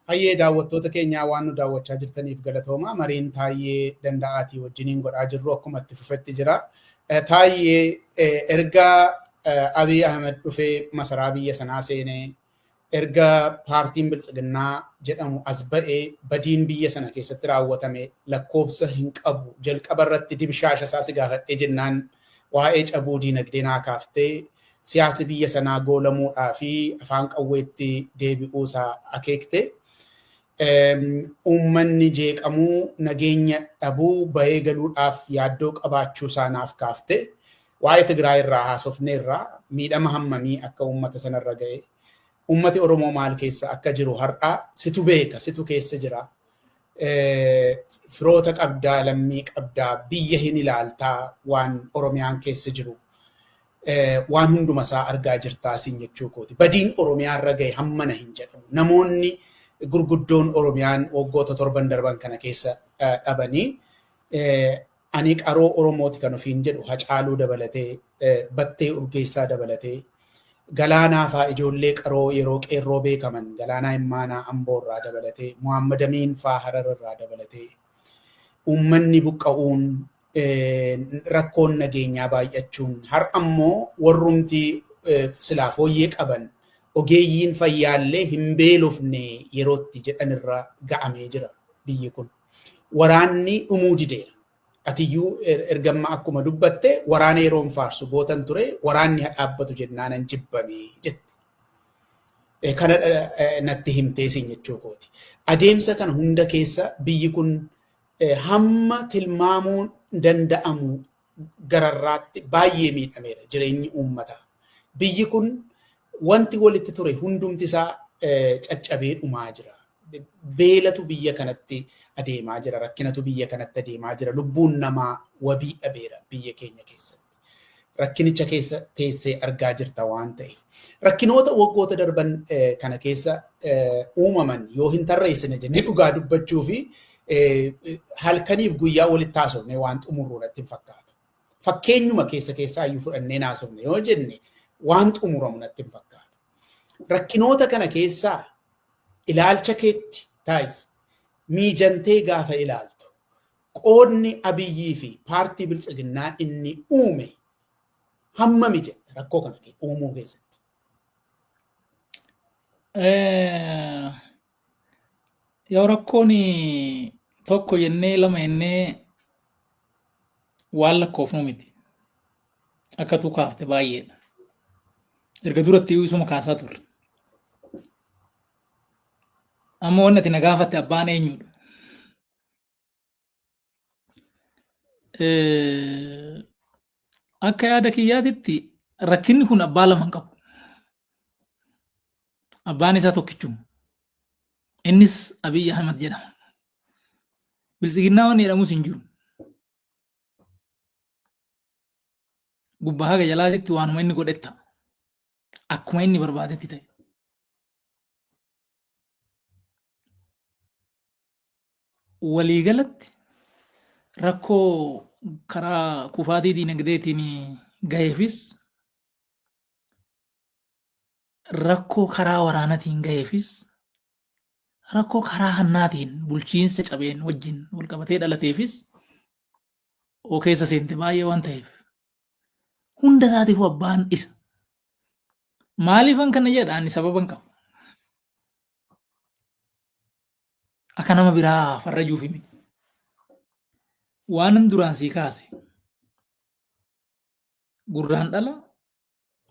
Hayyee daawwattoota keenyaa waan nu daawwachaa jirtaniif galatooma. Mariin Taayyee Danda'aatii wajjiniin godhaa jirru akkuma itti fufetti jira. Taayyee erga Abiy Ahmed dhufee masaraa biyya sanaa seenee erga paartiin Biltsiginnaa jedhamu as ba'ee badiin biyya sana keessatti raawwatame lakkoofsa hin qabu. Jalqaba irratti dimshaasha isaa si gaafadhee jennaan waa'ee cabuu diinagdee naa kaaftee siyaasi biyya sanaa goolamuudhaa fi afaan qawweetti deebi'uu isaa akeekte. Uummanni jeeqamuu nageenya dhabuu bahee galuudhaaf yaaddoo qabaachuu isaa naaf kaafte. Waa'ee Tigraay irraa haasofneerraa miidhama hammamii akka uummata sanarra ga'e. Uummati Oromoo maal keessa akka jiru har'aa situ beeka, situ keessa jira. Firoota qabdaa, lammii qabdaa, biyya hin ilaaltaa waan Oromiyaan keessa jiru. Waan hunduma isaa argaa jirtaa siin jechuu kooti. Badiin Oromiyaa irra ga'e hammana hin jedhamu. Namoonni gurguddoon Oromiyaan waggoota 7 darban kana keessa dhabanii ani qaroo Oromooti kan ofiin jedhu Hacaaluu dabalatee, Battee Urgeessaa dabalatee, Galaanaa faa ijoollee qaroo yeroo qeerroo beekaman Galaanaa Immaanaa Amboo irraa dabalatee, Muhammad Amiin faa Harar irraa dabalatee, uummanni buqqa'uun rakkoon nageenyaa baay'achuun har'a immoo warrumti silaa fooyyee qaban ogeeyyiin fayyaallee hin beelofne yerootti jedhanirra ga'amee jira biyyi kun. Waraanni dhumuu dideera. Atiyyuu ergamma akkuma dubbatte waraana yeroon faarsu gootan ture waraanni dhaabbatu jennaanan jibbame jette. Kana natti himtee siin jechuu kooti. Adeemsa kana hunda keessa biyyi kun hamma tilmaamuun danda'amu gararraatti baay'ee miidhameera jireenyi uummataa. Biyyi kun wanti walitti ture hundumti isaa caccabee dhumaa jira. Beelatu biyya kanatti adeemaa jira. Rakkinatu biyya kanatti adeemaa jira. Lubbuun namaa wabii dhabeera biyya keenya keessatti. Rakkinicha keessa teessee argaa jirta waan ta'eef. Rakkinoota waggoota darban kana keessa uumaman yoo hin tarreessine jennee dhugaa dubbachuu fi halkaniif guyyaa walitti haasofne waan xumurru natti hin fakkaatu. Fakkeenyuma keessaa iyyuu fudhannee haasofne yoo jenne waan xumuramu natti hin fakkaatu. Rakkinoota kana keessaa ilaalcha keetti taayi miijantee gaafa ilaaltu qoodni Abiyyii fi paartii Biltsiginnaa inni uume hammami jetta rakkoo kana uumuu keessatti? Yoo rakkoon tokko jennee lama jennee waan lakkoofnu miti. Akka tu kaafte baay'eedha. Erga duratti isuma kaasaa turre. Amma wanti ati na gaafatte abbaan eenyudha? Akka yaada kiyyaatitti rakkinni kun abbaa lama hin qabu. Abbaan isaa tokkichuma. Innis Abiy Ahmed jedhama. Biltsiginnaa waan jedhamus hin jiru. Gubbaa haga jalaatitti waanuma inni godhetta. Akkuma inni barbaadetti ta'e. Waliigalatti rakkoo karaa kufaatii diinagdeetiin gaheefis rakkoo karaa waraanatiin gaheefis rakkoo karaa hannaatiin bulchiinsa cabeen wajjin walqabatee dhalateefis oo keessa seente baay'ee waan ta'eef hunda isaatiif abbaan isa. Maaliifan kana jedhaan sababan qabu. Akka nama biraa farrajuuf miti. Waan duraan sii kaase gurraan dhala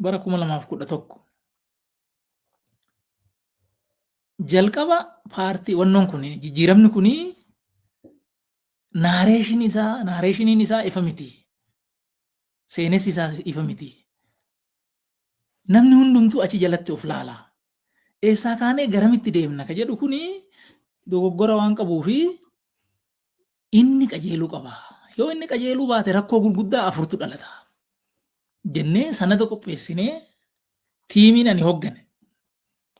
bara 2011 jalqaba paartii wannoon kun jijjiiramni kun naareeshiniin isaa ifa miti. Seenessi isaa ifa miti. Namni hundumtuu achi jalatti of laala. Eessaa kaanee garamitti deemna ka jedhu kuni dogoggora waan qabuufi inni qajeeluu qaba. Yoo inni qajeeluu baate rakkoo gurguddaa afurtu dhalata. Jennee sanata qopheessinee tiimiin ani hoggane.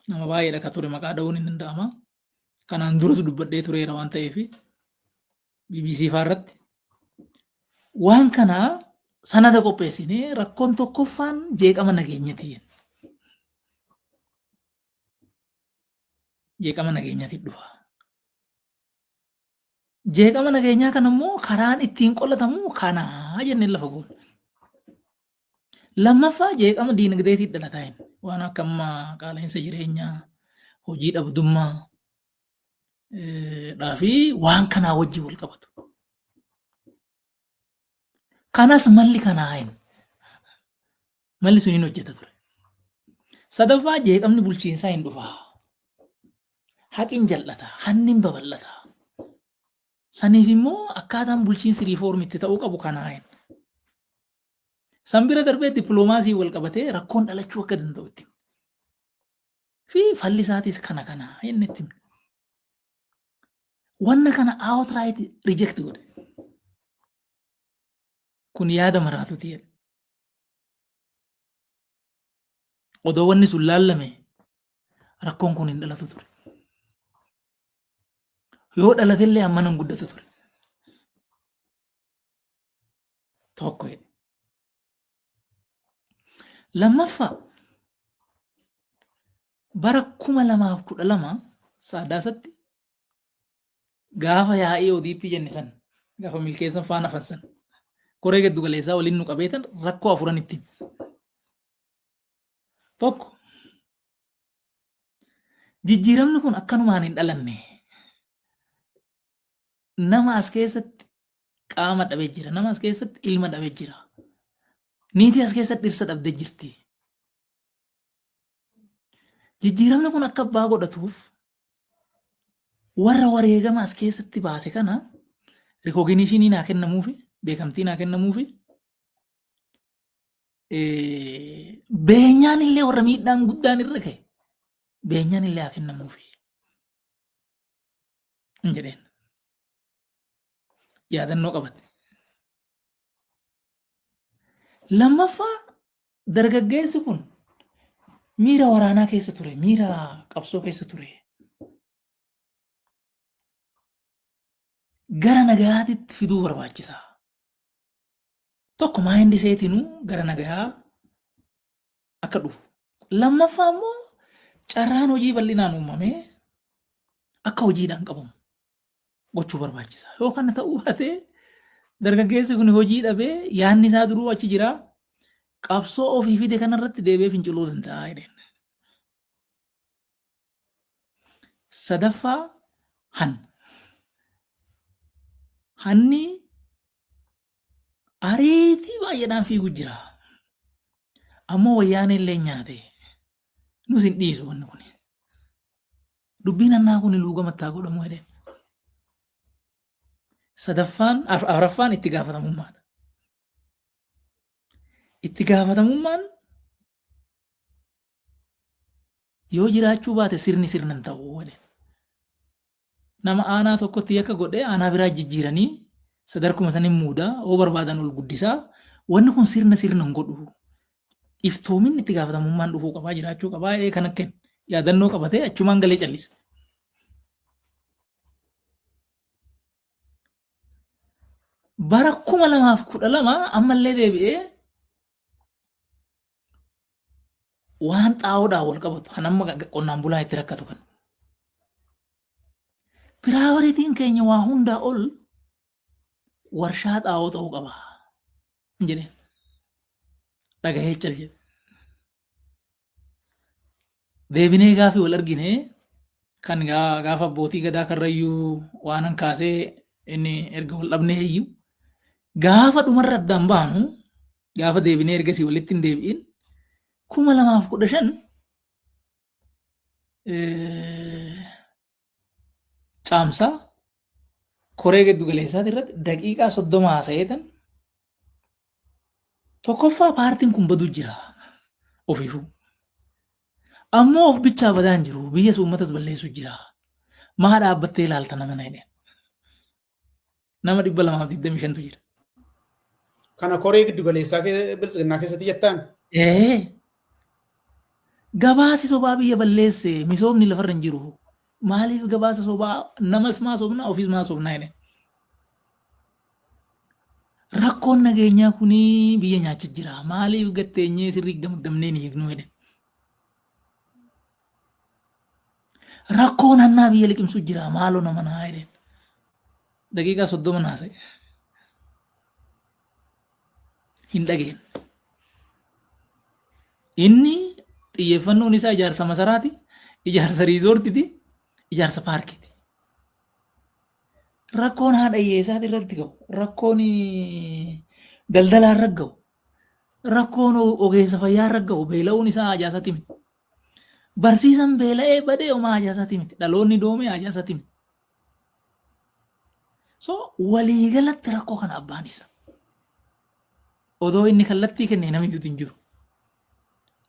Nama baay'eedha ka ture maqaa dha'uun hin danda'ama. Kanaan duras dubbadhee tureera waan ta'eef BBC faarratti. Waan kanaa sanata qopheessinee rakkoon tokkoffaan jeeqama nageenyatiin. jeeqama nageenyaatiif dhufa. Jeeqama nageenyaa kana immoo karaan ittiin qolatamu kanaa jennee lafa goona. Lammaffaa jeeqama diinagdeetiif dhalataa hin waan akka amma qaala'insa jireenyaa, hojii dhabdummaa fi waan kanaa wajjin wal qabatu. Kanas malli kanaa hin malli sun hin hojjeta ture. Sadaffaa jeeqamni bulchiinsaa hin dhufaa. Haqin jal'ata, hannin babal'ata. Saniif immoo akkaataan bulchiinsi riifoormitti ta'uu qabu kanaa hin. San bira darbee dippiloomaasii wal qabatee rakkoon dhalachuu akka danda'utti. Fi falli isaatis kana inni itti. Wanna kana outright reject godhe. Kun yaada maraatuti jedhe. Odoo wanni sun laallame rakkoon kun hin dhalatu ture. Yoo dhalatellee amman hin guddatu ture. Tokko jedhe. Lammaffaa bara 2012 Sadaasatti gaafa yaa'ii ODP jenne san gaafa milkeessan faana fansan koree giddu galeessaa waliin nu qabeetan rakkoo afuran ittiin. Tokko jijjiiramni kun akkanumaan hin dhalanne nama as keessatti qaama dhabee jira, nama as keessatti ilma dhabee jira, niitii as keessatti dhirsa dhabdee jirti. Jijjiiramni kun akka abbaa godhatuuf warra wareegama as keessatti baase kana rikooginishinii naa kennamuufi beekamtii naa kennamuufi beenyaan illee warra miidhaan guddaan irra ka'e beenyaan illee haa kennamuufi hin jedheen yaadannoo qabate. Lammaffaa dargaggeessi kun miira waraanaa keessa ture, miira qabsoo keessa ture. Gara nagayaatitti fiduu barbaachisaa. Tokko maayindi seetinuu gara nagayaa akka dhufu. Lammaffaa immoo carraan hojii bal'inaan uumamee akka hojiidhaan qabamu gochuu barbaachisaa. Yoo kana ta'uu baate dargaggeessi kun hojii dhabee yaanni isaa duruu achi jira. Qabsoo ofii fide kanarratti deebi'ee finciluu danda'a jedheen. Sadaffaa hanni ariitii baay'eedhaan fiigu jira. Ammoo wayyaan illee nyaate nus hin dhiisu wanni kun. Dubbiin hannaa kun luugamattaa godhamu jedheen. Afuraffaan itti gaafatamummaadha. Itti gaafatamummaan yoo jiraachuu baate sirni sirnan ta'uu jedheen. Nama aanaa tokkotti akka godhee aanaa biraa jijjiiranii sadarkuma sanin muudaa oo barbaadan ol guddisaa wanni kun sirna hin godhu. Iftoomin itti gaafatamummaan dhufuu qabaa jiraachuu qabaa kan akka yaadannoo qabatee achumaan galee callisa. Bara 2012 ammallee deebi'ee waan xaa'oodhaan wal qabatu kan amma qonnaan bulaan itti rakkatu kan. Piraayoritiin keenya waa hundaa ol warshaa xaa'oo ta'uu qaba jedheen. Dhagahee cal jedhe. Deebinee gaafii wal argine kan gaafa abbootii gadaa karrayyuu waanan kaasee inni erga wal dhabnee iyyuu gaafa dhumarra addaan baanu gaafa deebinee ergasii walitti hin deebi'in 2015 caamsaa koree giddu galeessaati irratti daqiiqaa 30 haasa'eetan tokkoffaa paartiin kun baduu jira ofiifuu. Ammoo of bichaa badaan jiru biyya uummatas balleessu jira. Maa dhaabbattee ilaalta nama na jedheen. Nama 225tu jira. Kana koree giddu galeessaa biltsiginnaa keessatti jettaan? Gabaasi sobaa biyya balleesse misoomni lafarra hin jiru. Maaliif gabaasa sobaa namas maa sobnaa ofiis maa sobnaa jedheen. Rakkoon nageenyaa kuni biyya nyaacha jira. Maaliif gatteenyee sirrii gamaggamnee ni eegnu jedheen. rakkoon hannaa biyya liqimsu jira maaloo nama naa jedheen daqiiqaa 30 naasa'e hin dhageen inni xiyyeeffannoon isaa ijaarsa masaraati ijaarsa riizoortiiti ijaarsa paarkiiti rakkoon haadha hiyyeessaa irratti ga'u rakkoon daldalaa irra ga'u rakkoon ogeessa fayyaa irra ga'u beela'uun isaa hajaasati miti barsiisan beela'ee badee homaa hajaasati miti dhaloonni doomee hajaasati miti so waliigalatti rakkoo kana abbaan isa odoo inni kallattii kennee namni hin jiru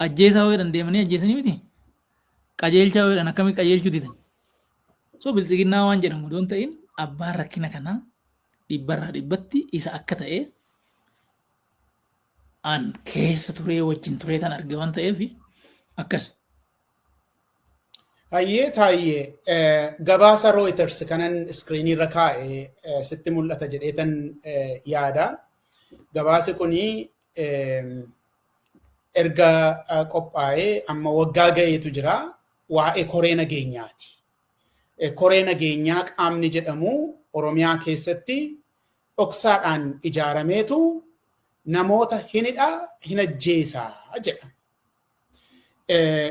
ajjeesaa ho'edhan deemanii ajjeesanii miti qajeelchaa ho'edhan akkamii qajeelchuu didan so biltsiginnaa waan jedhamu doon ta'in abbaan rakkina kanaa dhibbarraa dhibbatti isa akka ta'e an keessa turee wajjin turee tan arge waan ta'eef akkas. Hayyee taayee gabaasa Reuters kanan iskiriinii irra kaa'e sitti mul'ata jedheetan yaada. Gabaasi kunii erga qophaa'ee amma waggaa ga'eetu jira waa'ee koree nageenyaati. Koree nageenyaa qaamni jedhamu Oromiyaa keessatti dhoksaadhaan ijaarameetu namoota hinidhaa hin ajjeesaa jedha.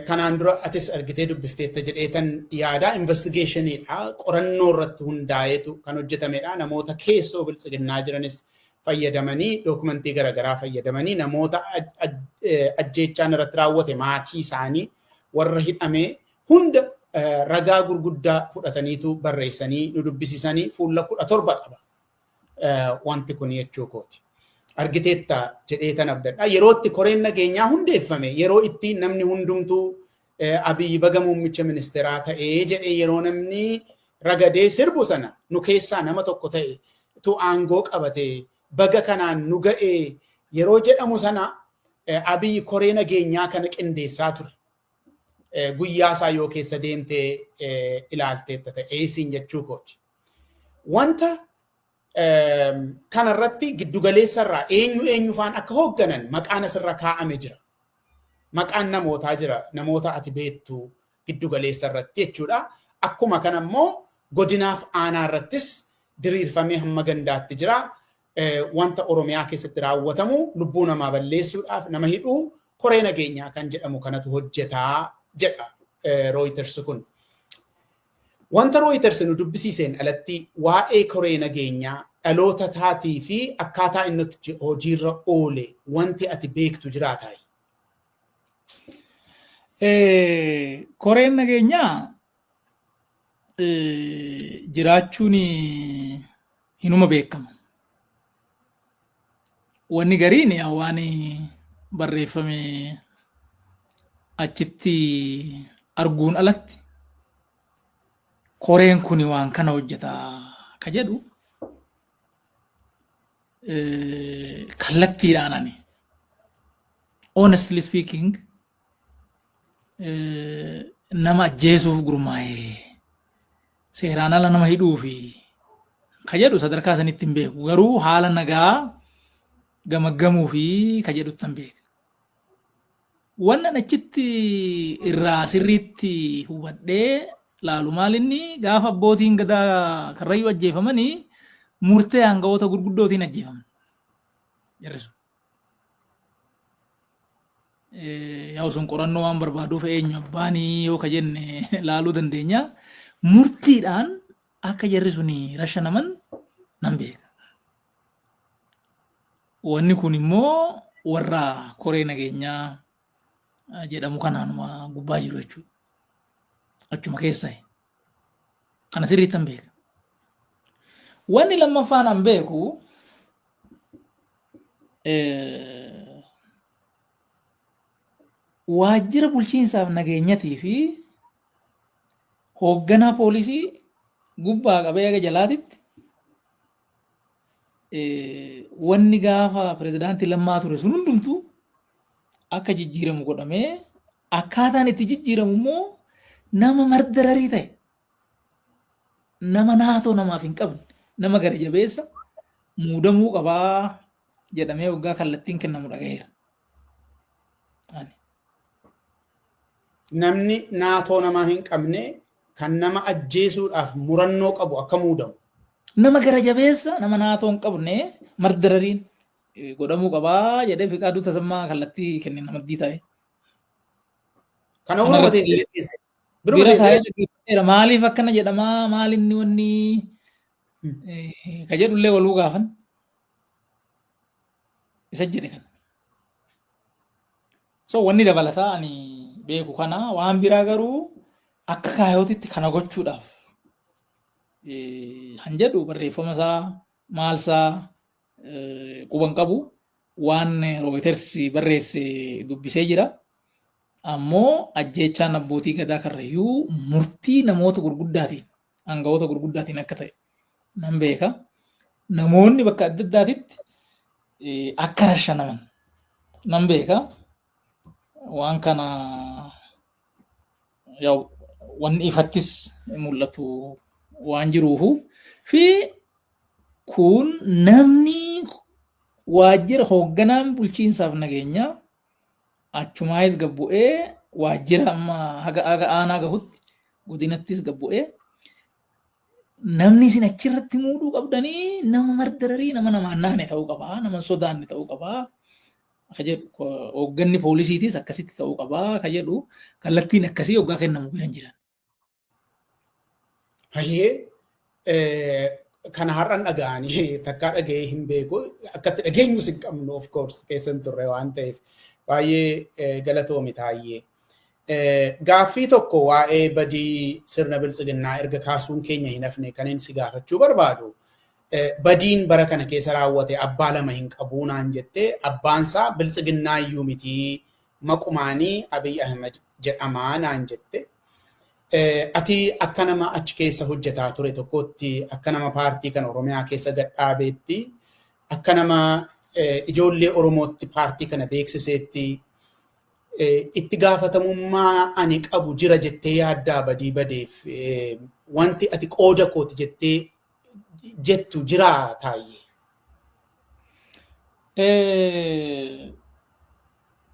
Kanaan dura atis argitee dubbifteetta jedheetan yaada investigationiidha qorannoo irratti hundaa'eetu kan hojjetamedha. Namoota keessoo biltsiginnaa jiranis fayyadamanii dookumentii garaagaraa fayyadamanii namoota ajjeechaan irratti raawwate maatii isaanii warra hidhamee hunda ragaa gurguddaa fudhataniitu barreessanii nu dubbisisanii fuula 17 qaba. Wanti kun jechuu kooti. Argiteetta jedheetan abdadha. Yerootti koreen nageenyaa hundeeffame yeroo itti namni hundumtuu Abiyyi baga muummicha ministeeraa ta'ee jedhee yeroo namni ragadee sirbu sana nu keessaa nama tokko ta'e tu aangoo qabate baga kanaan nu ga'ee yeroo jedhamu sana Abiyyi koree nageenyaa kana qindeessaa ture. Guyyaa isaa yoo keessa deemtee ilaalteetta ta'ee isiin jechuu kooti. Wanta kanarratti giddugaleessa irraa eenyu faan akka hoogganan maqaan asirra kaa'ame jira. Maqaan namootaa jira. Namoota ati beektu giddugaleessa irratti jechuudha. Akkuma kana immoo godinaaf aanaa irrattis diriirfamee hamma gandaatti jira. Wanta Oromiyaa keessatti raawwatamu lubbuu namaa balleessuudhaaf nama hidhuu koree nageenyaa kan jedhamu kanatu hojjetaa jedha Reuters kun. Wanta Reuters nu dubbisiiseen alatti waa'ee koree nageenyaa dhaloota taatii fi akkaataa inni hojiirra oole wanti ati beektu jiraataa? Koreen nageenyaa jiraachuun hinuma beekama. Wanni gariin waan barreeffame achitti arguun alatti koreen kun waan kana hojjetaa ka jedhu kallattiidhaan ani honestly speaking nama ajjeesuuf gurmaa'ee seeraan ala nama hidhuu fi ka jedhu sadarkaa sanitti hin beeku garuu haala nagaa gamaggamuu fi ka jedhutti hin beeku. Wannan achitti irraa sirriitti hubadhee laalu maalinni gaafa abbootiin gadaa karrayyuu ajjeefamanii murtee aangawoota gurguddootiin ajjeefaman. Jarrisu. Yaa sun qorannoo waan barbaaduuf eenyu abbaanii yoo ka jenne laaluu dandeenya. Murtiidhaan akka jarri suni rashanaman nan beeka. Wanni kun immoo warra koree nageenyaa jedhamu kanaanuma gubbaa jiru jechuudha. Achuma keessa kana sirriitti hin beeka. Wanni lammaffaan an beeku waajjira bulchiinsaaf nageenyatii fi hoogganaa poolisii gubbaa qabee aga jalaatitti wanni gaafa pirezidaantii Lammaa ture sun hundumtuu akka jijjiiramu godhamee akkaataan itti jijjiiramu immoo nama mardararii ta'e nama naatoo namaaf hin qabne nama gara jabeessa muudamuu qabaa jedhamee waggaa kallattiin kennamu dhagayeera. Namni naatoo namaa hin qabne kan nama ajjeesuudhaaf murannoo qabu akka muudamu. Nama gara jabeessa nama naatoo hin qabne mardarariin godhamuu qabaa jedhee Fiqaaduu Tasammaa kallattii kenne namadii ta'e. Kana biruma teessee bira taa'ee maaliif akkana jedhamaa maalinni wanni ka jedhullee waluu gaafan isa jedhe kan. So wanni dabalataa ani beeku kana waan biraa garuu akka kaayootitti kana gochuudhaaf han jedhu barreeffama isaa maal isaa quban qabu waan Reuters barreesse dubbisee jira. Ammoo ajjeechaan abbootii gadaa karrayyuu murtii namoota gurguddaatiin aangawoota gurguddaatiin akka ta'e nan beeka. Namoonni bakka adda addaatitti akka rashanaman nan beeka. Waan kana wanni ifattis mul'atu waan jiruufu fi kun namni waajjira hoogganaan bulchiinsaaf nageenyaa achumaayis gabbu'ee waajjira amma haga aanaa gahutti godinattis gabbu'ee namni isin achirratti muuduu qabdanii nama mardararii nama namaan naane ta'uu qabaa nama sodaanne ta'uu qabaa ka jedhu hoogganni poolisiitis akkasitti ta'uu qabaa ka jedhu kallattiin akkasii hoggaa kennamu biran jiran. Hayyee kana har'an dhaga'anii takkaa dhaga'ee hin beeku akkatti dhageenyus hin qabnu of course keessan turre waan ta'eef baay'ee galatoomi taayyee. Gaaffii tokko waa'ee badii sirna biltsiginnaa erga kaasuun keenya hin hafne kan inni si gaafachuu barbaadu. Badiin bara kana keessa raawwate abbaa lama hin qabuu naan jettee abbaansaa biltsiginnaa iyyuu mitii maqumaanii Abiy Ahmed jedhamaa naan jette. Ati akka nama achi keessa hojjetaa ture tokkotti akka nama paartii kan Oromiyaa keessa gadhaabeetti akka nama ijoollee Oromootti paartii kana beeksiseetti itti gaafatamummaa ani qabu jira jettee yaaddaa badii badeef wanti ati qooda kooti jettee jettu jira taayyee.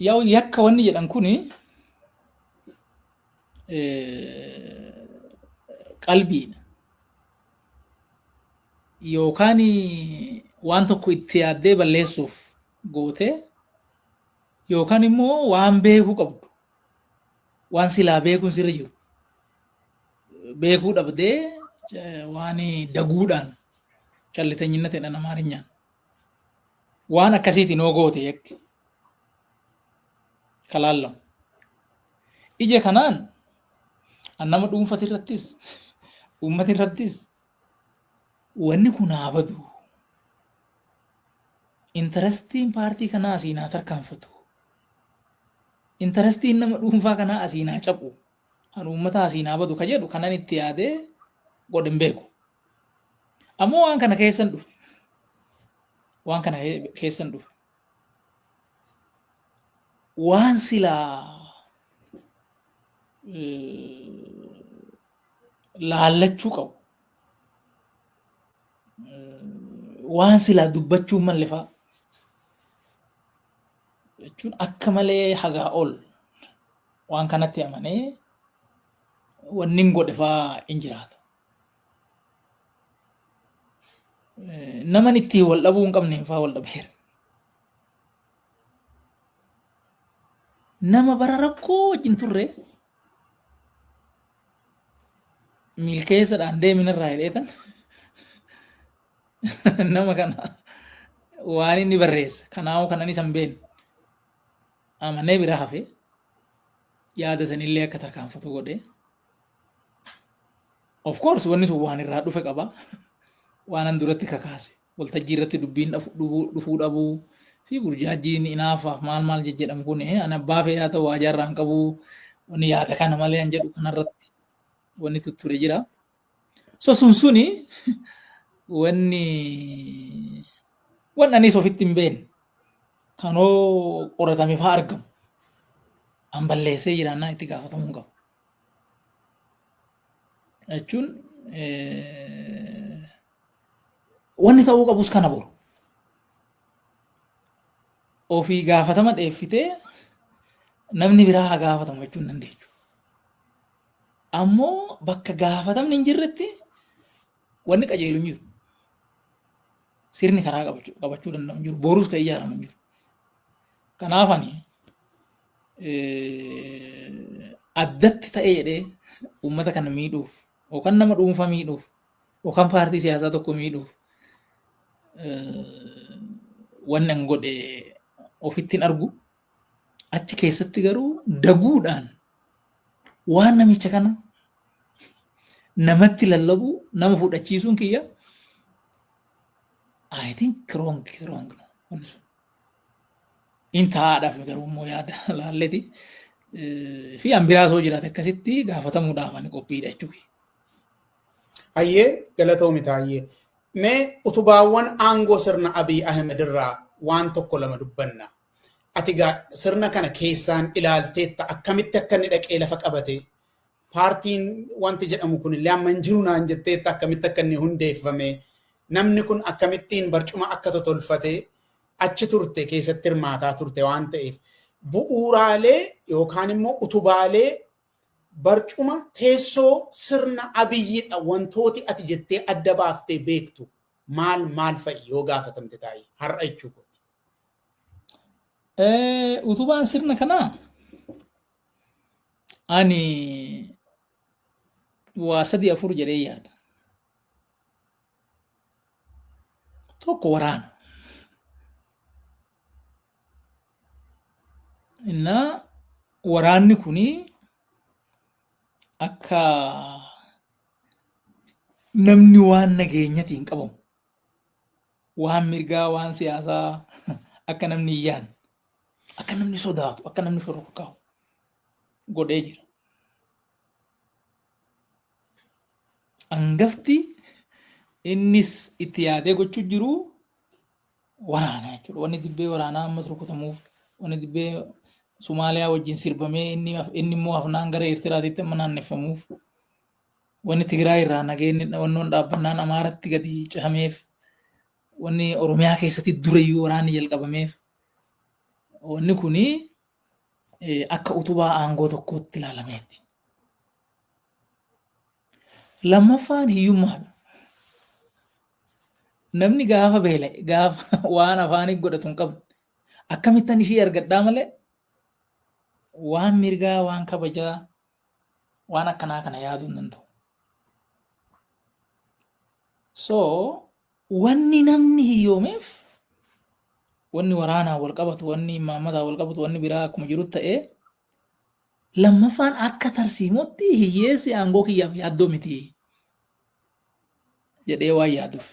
Yaa'u yakka wanni jedhan kuni qalbiidha. Yookaan waan tokko itti yaaddee balleessuuf goote yookaan immoo waan beekuu qabdu waan silaa beekuun sirri jiru beekuu dhabdee waan daguudhaan callitanyinna ta'edha Amaarinyaan waan akkasiitiin hoo goote yakki kalaallamu. Ija kanaan nama dhuunfati irrattis uummati irrattis wanni kun haa badu. Intarestiin paartii kanaa asiin haa tarkaanfatu. Intarestiin nama dhuunfaa kanaa asiin haa cabu. Kan uummata asiin haa badu ka jedhu kanan itti yaadee godhin beeku. Ammoo waan kana keessan dhufe. Waan kana keessan dhufe. Waan silaa laallachuu qabu. Waan silaa dubbachuun malle fa'a. Jechuun akka malee hagaa ol waan kanatti amanee wanni hin godhe fa'aa hin jiraata. Naman ittiin wal dhabuu hin qabneen fa'aa wal dhabeera. Nama bara rakkoo wajjin turre milkeessadhaan deeminirraa hidheetan nama kana waan inni barreesse kanaafuu kanan isa hin beekne amanee bira hafe yaada sanillee akka tarkaanfatu godhe. Of course wanni sun waan irraa dhufe qaba. Waan an duratti kakaase waltajjii irratti dubbiin dhufuu dhabuu fi burjaajjiin inaafaaf maal jedhamu kun an abbaa fee haa ta'u waajaarraa hin qabu wanni yaada kana malee an jedhu kanarratti wanni tutture jira. So suni wanni anis ofitti hin beekne kanoo qoratame fa'aa argamu an balleessee jiraannaa itti gaafatamuu hin qabu. Jechuun wanni ta'uu qabus kana boru. Ofii gaafatama dheeffitee namni biraa haa gaafatamu jechuun dandeechu. Ammoo bakka gaafatamni hin jirretti wanni qajeelu hin jiru. Sirni karaa qabachuu danda'u hin jiru. Boruus kan ijaaramu hin jiru. Kanaaf ani addatti ta'ee jedhee uummata kana miidhuuf yookaan nama dhuunfaa miidhuuf yookaan paartii siyaasaa tokko miidhuuf wanni an godhe ofitti hin argu. Achi keessatti garuu daguudhaan waan namicha kana namatti lallabu nama fudhachiisuun kiyya I think wrong wanni sun. Intaadhaaf garuu immoo yaada laalleeti fi an biraa soo jiraate akkasitti gaafatamuudhaaf ani qophiidha jechuudha. Hayyee galatoomi taayyee. Mee utubaawwan aangoo sirna Abiy Ahmed irraa waan tokko lama dubbanna. Ati sirna kana keessaan ilaalteetta akkamitti akka inni dhaqee lafa qabate paartiin wanti jedhamu kun illee amma hin jiru naan jetteetta akkamitti akka inni hundeeffame namni kun akkamittiin barcuma akka totolfate achi turte keessatti hirmaataa turte waan ta'eef bu'uuraalee yookaan immoo utubaalee barcuma teessoo sirna Abiyyidha wantooti ati jettee adda baaftee beektu maal fa'i yoo gaafatamte taa'ee har'a jechuudha. Utubaan sirna kanaa ani waa 3-4 jedhee yaada. Tokko waraana. Innaa waraanni kuni akka namni waan nageenyatiin qabamu waan mirgaa waan siyaasaa akka namni iyyaan akka namni sodaatu akka namni furqaa'u godhee jira. Angafti innis itti yaadee gochuu jiru waraana jechuudha. Wanni dibbee waraanaa ammas rukutamuuf wanni dibbee Somaaliyaa wajjin sirbamee inni immoo hafnaan gara Eertiraatitti amma naanneeffamuuf wanni Tigraay irraa nageenyi wannoon dhaabbannaan Amaaratti gadi cehameef wanni Oromiyaa keessatti durayyuu waraanni jalqabameef wanni kuni akka utubaa aangoo tokkootti ilaalameeti. Lammaffaan hiyyummaadha. Namni gaafa beela'e gaafa waan afaanii godhatu hin qabu. Akkamittan ishii argadhaa malee waan mirgaa waan kabajaa waan akkanaa kana yaaduu hin danda'u. So wanni namni hiyyoomeef wanni waraanaa wal qabatu wanni imaammataa wal qabatu wanni biraa akkuma jiru ta'ee lammaffaan akka tarsiimootti hiyyeessi aangoo kiyyaaf yaaddoo miti jedhee waan yaaduuf.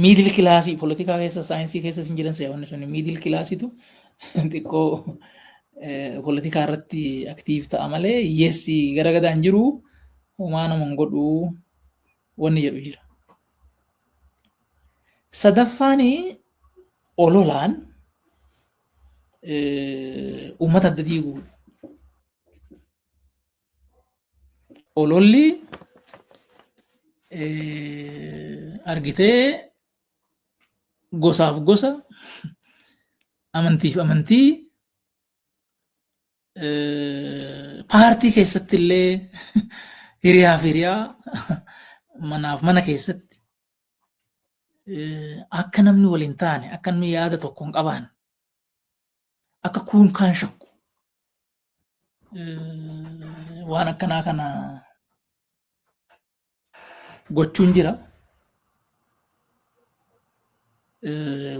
Miidil kilaasii poolitikaa keessa saayinsii keessa hin jiran seewwanni sun miidil kilaasiitu xiqqoo poolitikaa irratti aktiif ta'a malee hiyyeessi gara gadaan jiru homaa nama hin godhu wanni jedhu jira. Sadaffaani ololaan uummata adda diiguudha. Ololli argitee gosaaf gosa amantiif amantii paartii keessatti illee hiriyaaf hiriyaa manaaf mana keessatti akka namni waliin taane akka namni yaada tokko hin qabaan akka kuun kaan shakku waan akkanaa kana gochuun jira.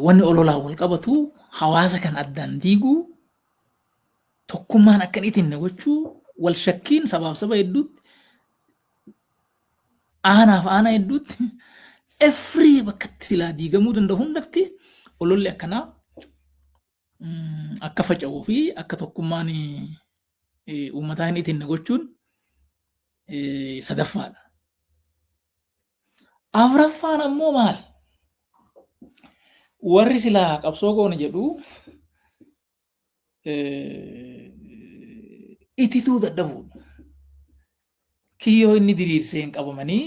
Wanni ololaan wal qabatu hawaasa kan addaan diiguu tokkummaan akka hin itinne gochuu wal shakkiin sabaaf saba hedduutti aanaaf aanaa hedduutti every bakkatti silaa diigamuu danda'u hundatti ololli akkanaa akka faca'uu fi akka tokkummaan uummataa hin itinne gochuun sadaffaadha. Afraffaan ammoo maali? Warri silaa qabsoo goona jedhu itituu dadhabuudha. Kiyyoo inni diriirsee hin qabamanii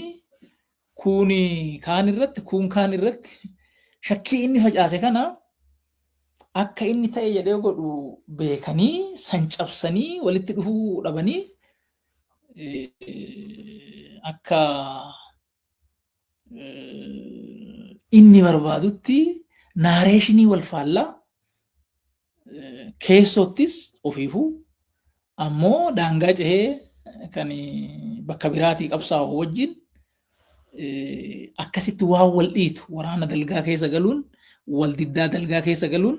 kuun kaan irratti shakkii inni facaase kana akka inni ta'e jedhee godhu beekanii san cabsanii walitti dhufuu dhabanii akka inni barbaadutti naareeshinii wal faallaa keessottis ofiifuu ammoo daangaa cehee kan bakka biraatii qabsaa'u wajjin akkasitti waan wal dhiitu waraana dalgaa keessa galuun wal diddaa dalgaa keessa galuun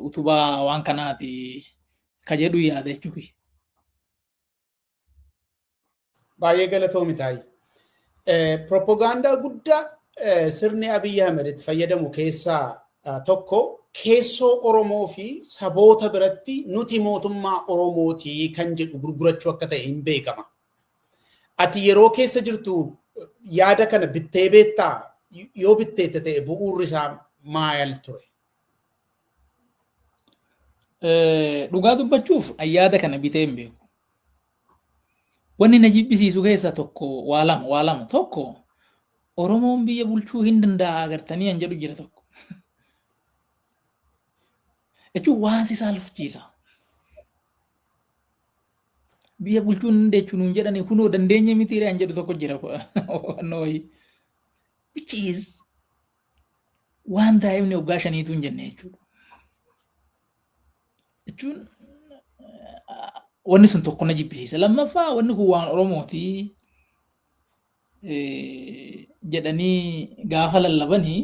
utubaa waan kanaati ka jedhu yaada jechuudha. Baay'ee galatoomi taa'e. Propagaandaa guddaa sirni Abiy Ahmed itti fayyadamu keessaa tokko keessoo Oromoo fi saboota biratti nuti mootummaa Oromooti kan jedhu gurgurachuu akka ta'e hin beekama. Ati yeroo keessa jirtu yaada kana bittee beektaa? Yoo bitteette ta'e bu'uurri isaa maal ture? Dhugaa dubbachuuf yaada kana bitee hin beeku. Wanni na jibbisiisu keessaa tokko waa lama tokko Oromoon biyya bulchuu hin danda'a agartanii an jedhu jira tokko. Jechuun waan si saalfachiisa. Biyya bulchuu hin dandeechu nuun jedhani kunoo dandeenya mitiiree an jedhu tokko jira. Which is waan daa'imni waggaa shaniitu hin jenne jechuudha. Jechuun wanni sun tokko na jibbisiisa. Lammaffaa wanni kun waan Oromooti jedhanii gaafa lallabanii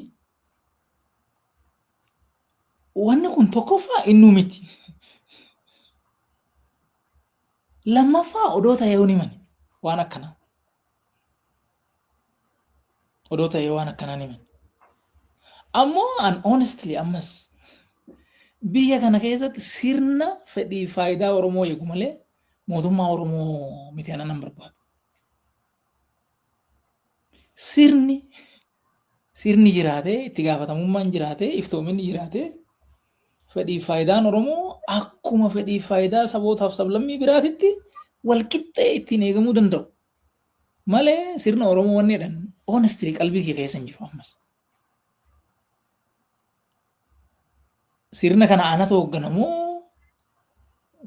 wanni kun tokkoffaa innuu miti. Lammaffaa odoo ta'ee hin himani waan akkanaa. Odoo ta'ee waan akkanaa hin himani. Ammoo an honestly ammas biyya kana keessatti sirna fedhii faayidaa Oromoo eegu malee mootummaa Oromoo miti ana nan barbaadu. Sirni jiraatee itti gaafatamummaan jiraatee iftoominni jiraatee fedhii faayidaan Oromoo akkuma fedhii faayidaa sabootaaf sablammii biraatitti walqixxee ittiin eegamuu danda'u. Malee sirna Oromoo wanni jedhan honestly qalbii kee keessa hin jiru ammas. Sirna kana ana toogganamoo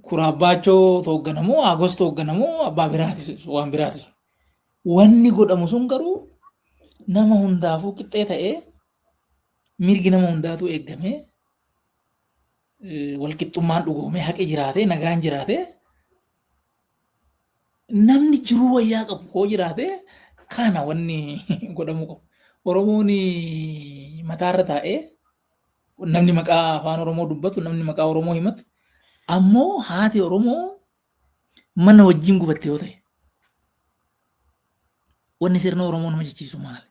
Kuraabbaachoo toogganamoo Agos toogganamoo abbaa biraatis waan biraatis. Wanni godhamu sun garuu nama hundaafuu qixxee ta'ee mirgi nama hundaatu eeggamee walqixxummaan dhugoomee haqi jiraatee nagaan jiraatee namni jiruu wayyaa qabu hoo jiraatee kana wanni godhamu qabu. Oromoon mataarra taa'ee namni maqaa afaan Oromoo dubbatu namni maqaa Oromoo himatu ammoo haati Oromoo mana wajjin gubatte yoo ta'e wanni sirna Oromoo nama jechiisu maali?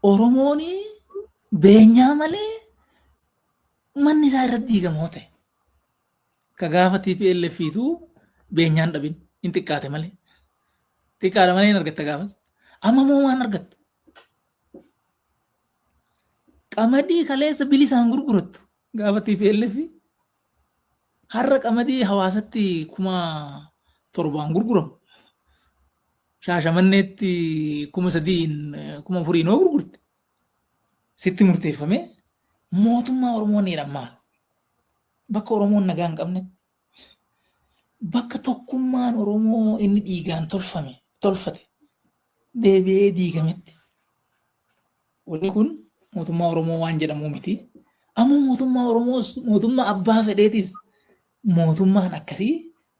Oromoon beenyaa malee manni isaa irratti diigamoo ta'e. Ka gaafa TPLFiitu beenyaan dhabin hin xiqqaate malee. Xiqqaadha malee hin argatta gaafas. Amma moo waan argattu? Qamadii kaleessa bilisaan gurgurattu gaafa TPLF. Har'a qamadii hawaasatti 7,000 gurguramu. Shaashamanneetti 3,000 4,000 noo gurgurte. Sitti murteeffamee mootummaa Oromoo ni dhammaa. Bakka Oromoon nagaa hin qabne bakka tokkummaan Oromoo inni dhiigaan tolfate deebi'ee diigametti. Wanni kun mootummaa Oromoo waan jedhamu miti. Ammoo mootummaa Oromoos mootummaa abbaa fedheetis mootummaan akkasii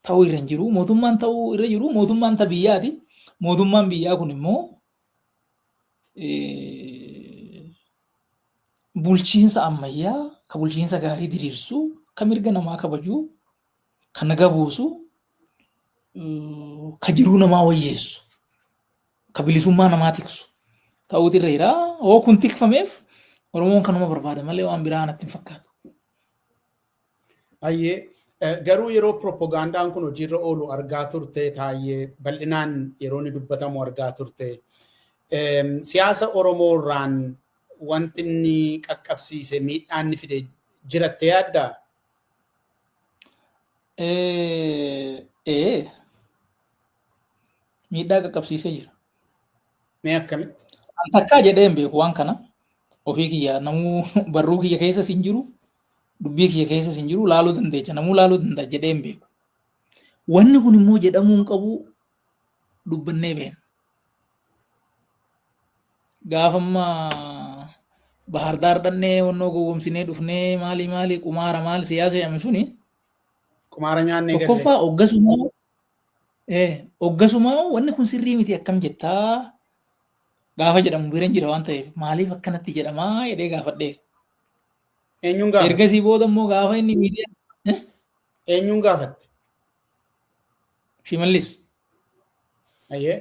ta'uu irra hin jiru. Mootummaan ta'uu irra jiru mootummaan ta biyyaati. Mootummaan biyyaa kun immoo bulchiinsa ammayyaa ka bulchiinsa gaarii diriirsu ka mirga namaa kabaju ka naga buusu ka jiruu namaa wayyeessu ka bilisummaa namaa tiksu ta'uutu irra jira. Hoo kun tikfameef Oromoon kanuma barbaada malee waan biraa natti hin fakkaatu. Baay'ee garuu yeroo propagandaan kun hojiirra oolu argaa turte taayee bal'inaan yeroo inni dubbatamu argaa turte. Siyaasa Oromoo irraan wanti inni qaqqabsiise miidhaan inni fide jiratte yaaddaa? Miidhaa qaqqabsiisee jira. Mee akkamitti? takkaa jedhee hin beeku waan kana ofii kiyya namuu barruu kiyya keessa sin jiru dubbii kiyya keessa sin jiru laaluu dandeecha namuu laaluu danda'a jedhee hin beeku. Wanni kun immoo jedhamuu hin qabu dubbannee beena. Gaafa amma Bahar Daar dhannee wannoo gowwomsinee dhufnee maali qumaara maal siyaasa jedhame suni Qumaara nyaannee galle. tokkoffaa hoggasumaa wanni kun sirrii miti akkam jettaa gaafa jedhamu bira hin jira waan ta'eef maaliif akkanatti jedhamaa jedhee gaafadheera. Eenyuun gaafatte? Ergasii booda immoo gaafa inni miidiyaa Eenyuun gaafatte? Shimallis Ayyee.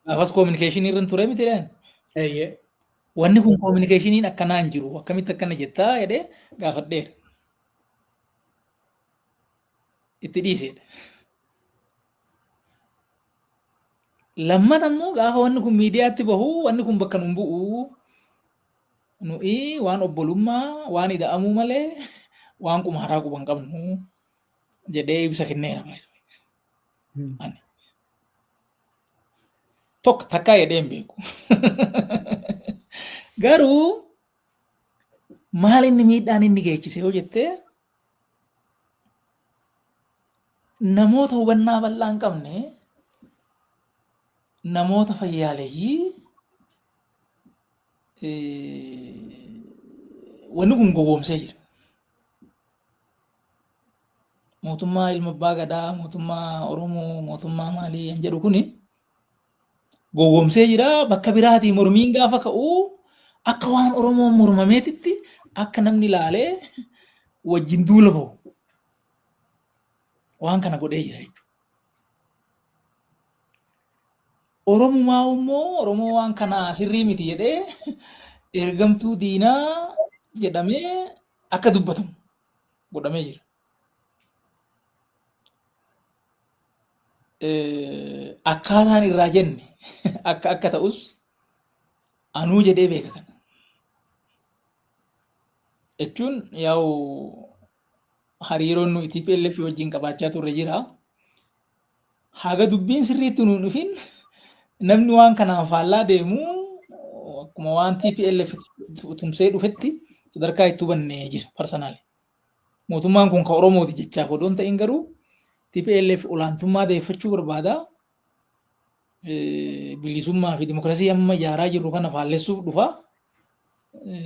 gaafas koominikeeshinii irra ture miti dhaan. Ayyee. Wanni kun koominikeeshiniin akkanaa hin jiru akkamitti akkana jettaa jedhee gaafadheera. Itti dhiisedha. Lammata immoo gaafa wanni kun miidiyaatti bahu wanni kun bakka nun bu'u nuyi waan obbolummaa waan ida'amuu malee waan qumaaraa quban qabnu jedhee ibsa kenneera. Tokko takkaa jedhee hin beeku. Garuu maal inni miidhaan inni geechise yoo jettee namoota hubannaa bal'aa hin qabne namoota fayyaaleeyyii wanni kun gowwoomsee jira. Mootummaa ilma abbaa gadaa, mootummaa Oromoo, mootummaa maalii kan jedhu kuni gowwoomsee jira. Bakka biraatii mormiin gaafa ka'u akka waan Oromoon mormameetitti akka namni ilaalee wajjin duula bahu waan kana godhee jira jechuudha. Oromumaa immoo Oromoo waan kana sirrii miti jedhee ergamtuu diinaa jedhamee akka dubbatamu godhamee jira. Akkaataan irraa jenne akka ta'us anuu jedhee beeka kana. Jechuun yaa'u hariiroon nuyi TPLF wajjin qabaachaa turre jira. Haga dubbiin sirriitti nuun dhufin namni waan kanaan faallaa deemu akkuma waan TPLF tumsee dhufetti sadarkaa itti hubannee jira parsanaalee. Mootummaan kun kan Oromooti jechaaf odoo hin ta'in garuu TPLF olaantummaa deeffachuu barbaada. Bilisummaa fi dimokiraasii amma ijaaraa jirru kana faallessuuf dhufa.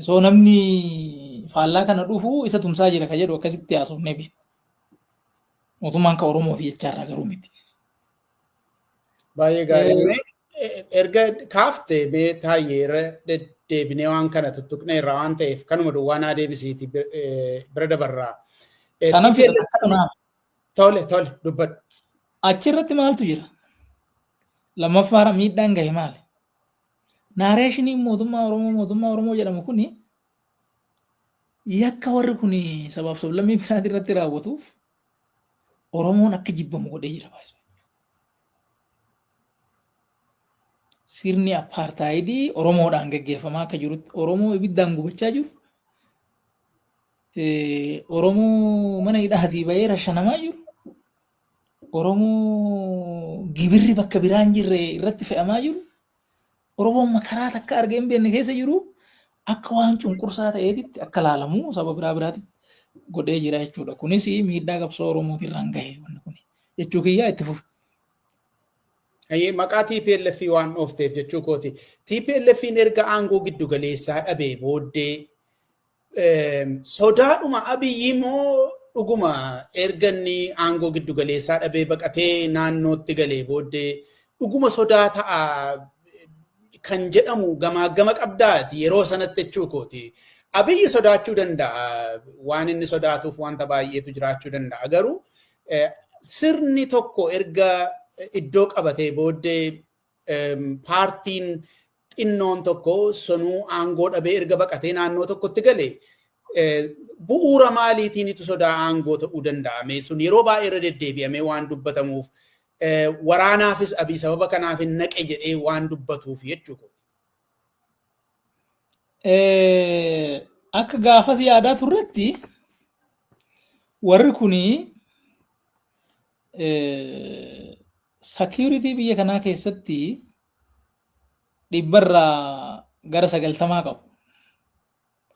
So namni faallaa kana dhufu isa tumsaa jira ka jedhu akkasitti haasofnee beekna. Mootummaan kan Oromooti jechaarraa garuu miti. Baay'ee gaarii. Erga kaaftee mee taayyeera deddeebinee waan kana tuttuqnee irraa waan ta'eef kanuma duwwaanaa deebisiiti bira dabarraa. Kanaaf akkanaaf. Tole dubbadhu. Achirratti maaltu jira? Lammaffaa miidhaan gahe maali? Naareeshiniin mootummaa Oromoo jedhamu kuni yakka warri kun sabaaf sablammii biraati irratti raawwatuuf Oromoon akka jibbamu godhee jira. Sirni apartaayidii Oromoodhaan gaggeeffamaa akka jirutti Oromoo ibiddaan gubachaa jiru. Oromoo mana hidhaatii bahee rashanamaa jiru. Oromoo gibirri bakka biraa hin jirre irratti fe'amaa jiru. Oromoon makaraa takka argee hin beekne keessa jiru akka waan cunqursaa ta'eetitti akka laalamu saba biraatitti godhee jira jechuudha. Kunis miidhaa qabsoo Oromootirraan gahe jechuu kiyyaa itti fufu. Maqaa TPLF waan oofteef jechuu kooti. TPLF'n erga aangoo giddu galeessaa dhabee booddee sodaadhuma Abiyyi moo dhuguma erga inni aangoo giddu galeessaa dhabee baqatee naannootti galee booddee dhuguma sodaa ta'a kan jedhamu gama qabdaati yeroo sanatti jechuu kooti. Abiyyi sodaachuu danda'a waan inni sodaatuuf wanta baay'eetu jiraachuu danda'a garuu sirni tokko erga iddoo qabatee booddee paartiin xinnoon tokko sonuu aangoo dhabee erga baqatee naannoo tokkotti galee bu'uura maaliitiinitu sodaa aangoo ta'uu danda'ame sun yeroo baay'ee irra deddeebi'amee waan dubbatamuuf waraanaafis Abiy sababa kanaaf hin naqe jedhee waan dubbatuuf jechuudha. Akka gaafas yaadaa turretti warri kunii security biyya kanaa keessatti dhibbarraa gara 90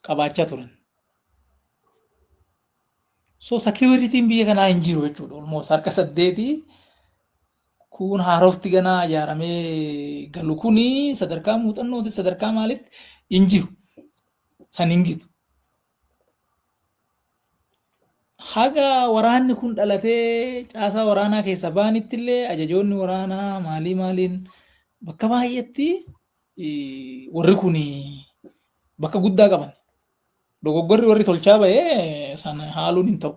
qabaachaa turan. So security'n biyya kanaa hin jiru jechuudha. Almost harka 8 kun haarofti ganaa ijaaramee galu kuni sadarkaa muuxannooti sadarkaa maalitti hin jiru. San hin gitu. Haga waraanni kun dhalatee caasaa waraanaa keessa baanitti illee ajajoonni waraanaa maaliin bakka baay'eetti warri kun bakka guddaa qaban. Dogoggorri warri tolchaa bahee sana haaluun hin ta'u.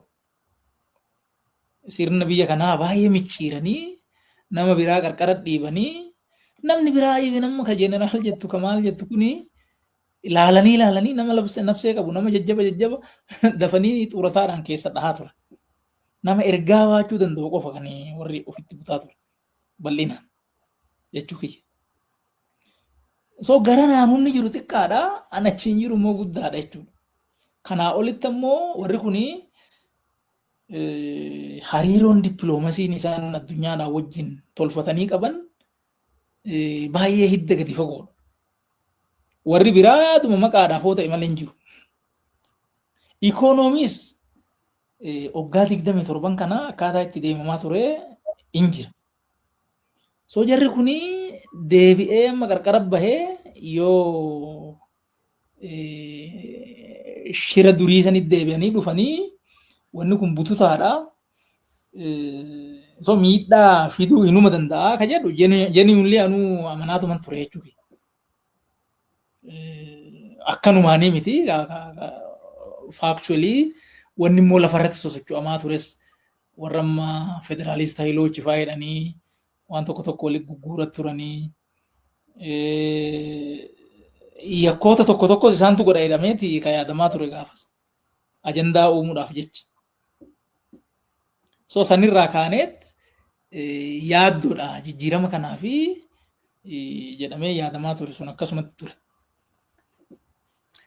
Sirna biyya kanaa baay'ee micciiranii nama biraa qarqara dhiibanii namni biraa nama ka jeneraal jettu ka maal jettu kuni ilaalanii nama nabsee qabu nama jajjaba dafanii xurataadhaan keessa dhahaa turan. Nama ergaa baachuu danda'u qofa kan warri ofitti butaa turan bal'inaan jechuu kiyya. So garanaan humni jiru xiqqaadha an achiin jiru immoo guddaadha jechuudha. Kanaa olitti ammoo warri kuni hariiroon dippiloomasiin isaan addunyaadhaa wajjin tolfatanii qaban baay'ee hidda gadi fagoodha. Warri biraaduma maqaadhaaf hoo ta'e malee hin jiru. Ikoonomiis waggaa 27 kana akkaataa itti deemamaa ture hin jira. So jarri kuni deebi'ee amma qarqara bahee yoo shira durii sanitti deebi'anii dhufanii wanni kun bututaadha. So miidhaa fiduu hinuma danda'a ka jedhu genuinely anuu amanaatuman ture jechuudha. Akkanumaanii miti factually wanni immoo lafarratti sosocho'amaa tures warra amma federaalista hiiloochi faayidhanii waan tokko walitti gugguurat turanii yakkoota tokko isaantu godha jedhameeti ka yaadamaa ture gaafas ajandaa uumuudhaaf jecha. So sanirraa kaaneet yaaddoodha jijjiirama kanaa fi jedhamee yaadamaa ture sun akkasumatti ture.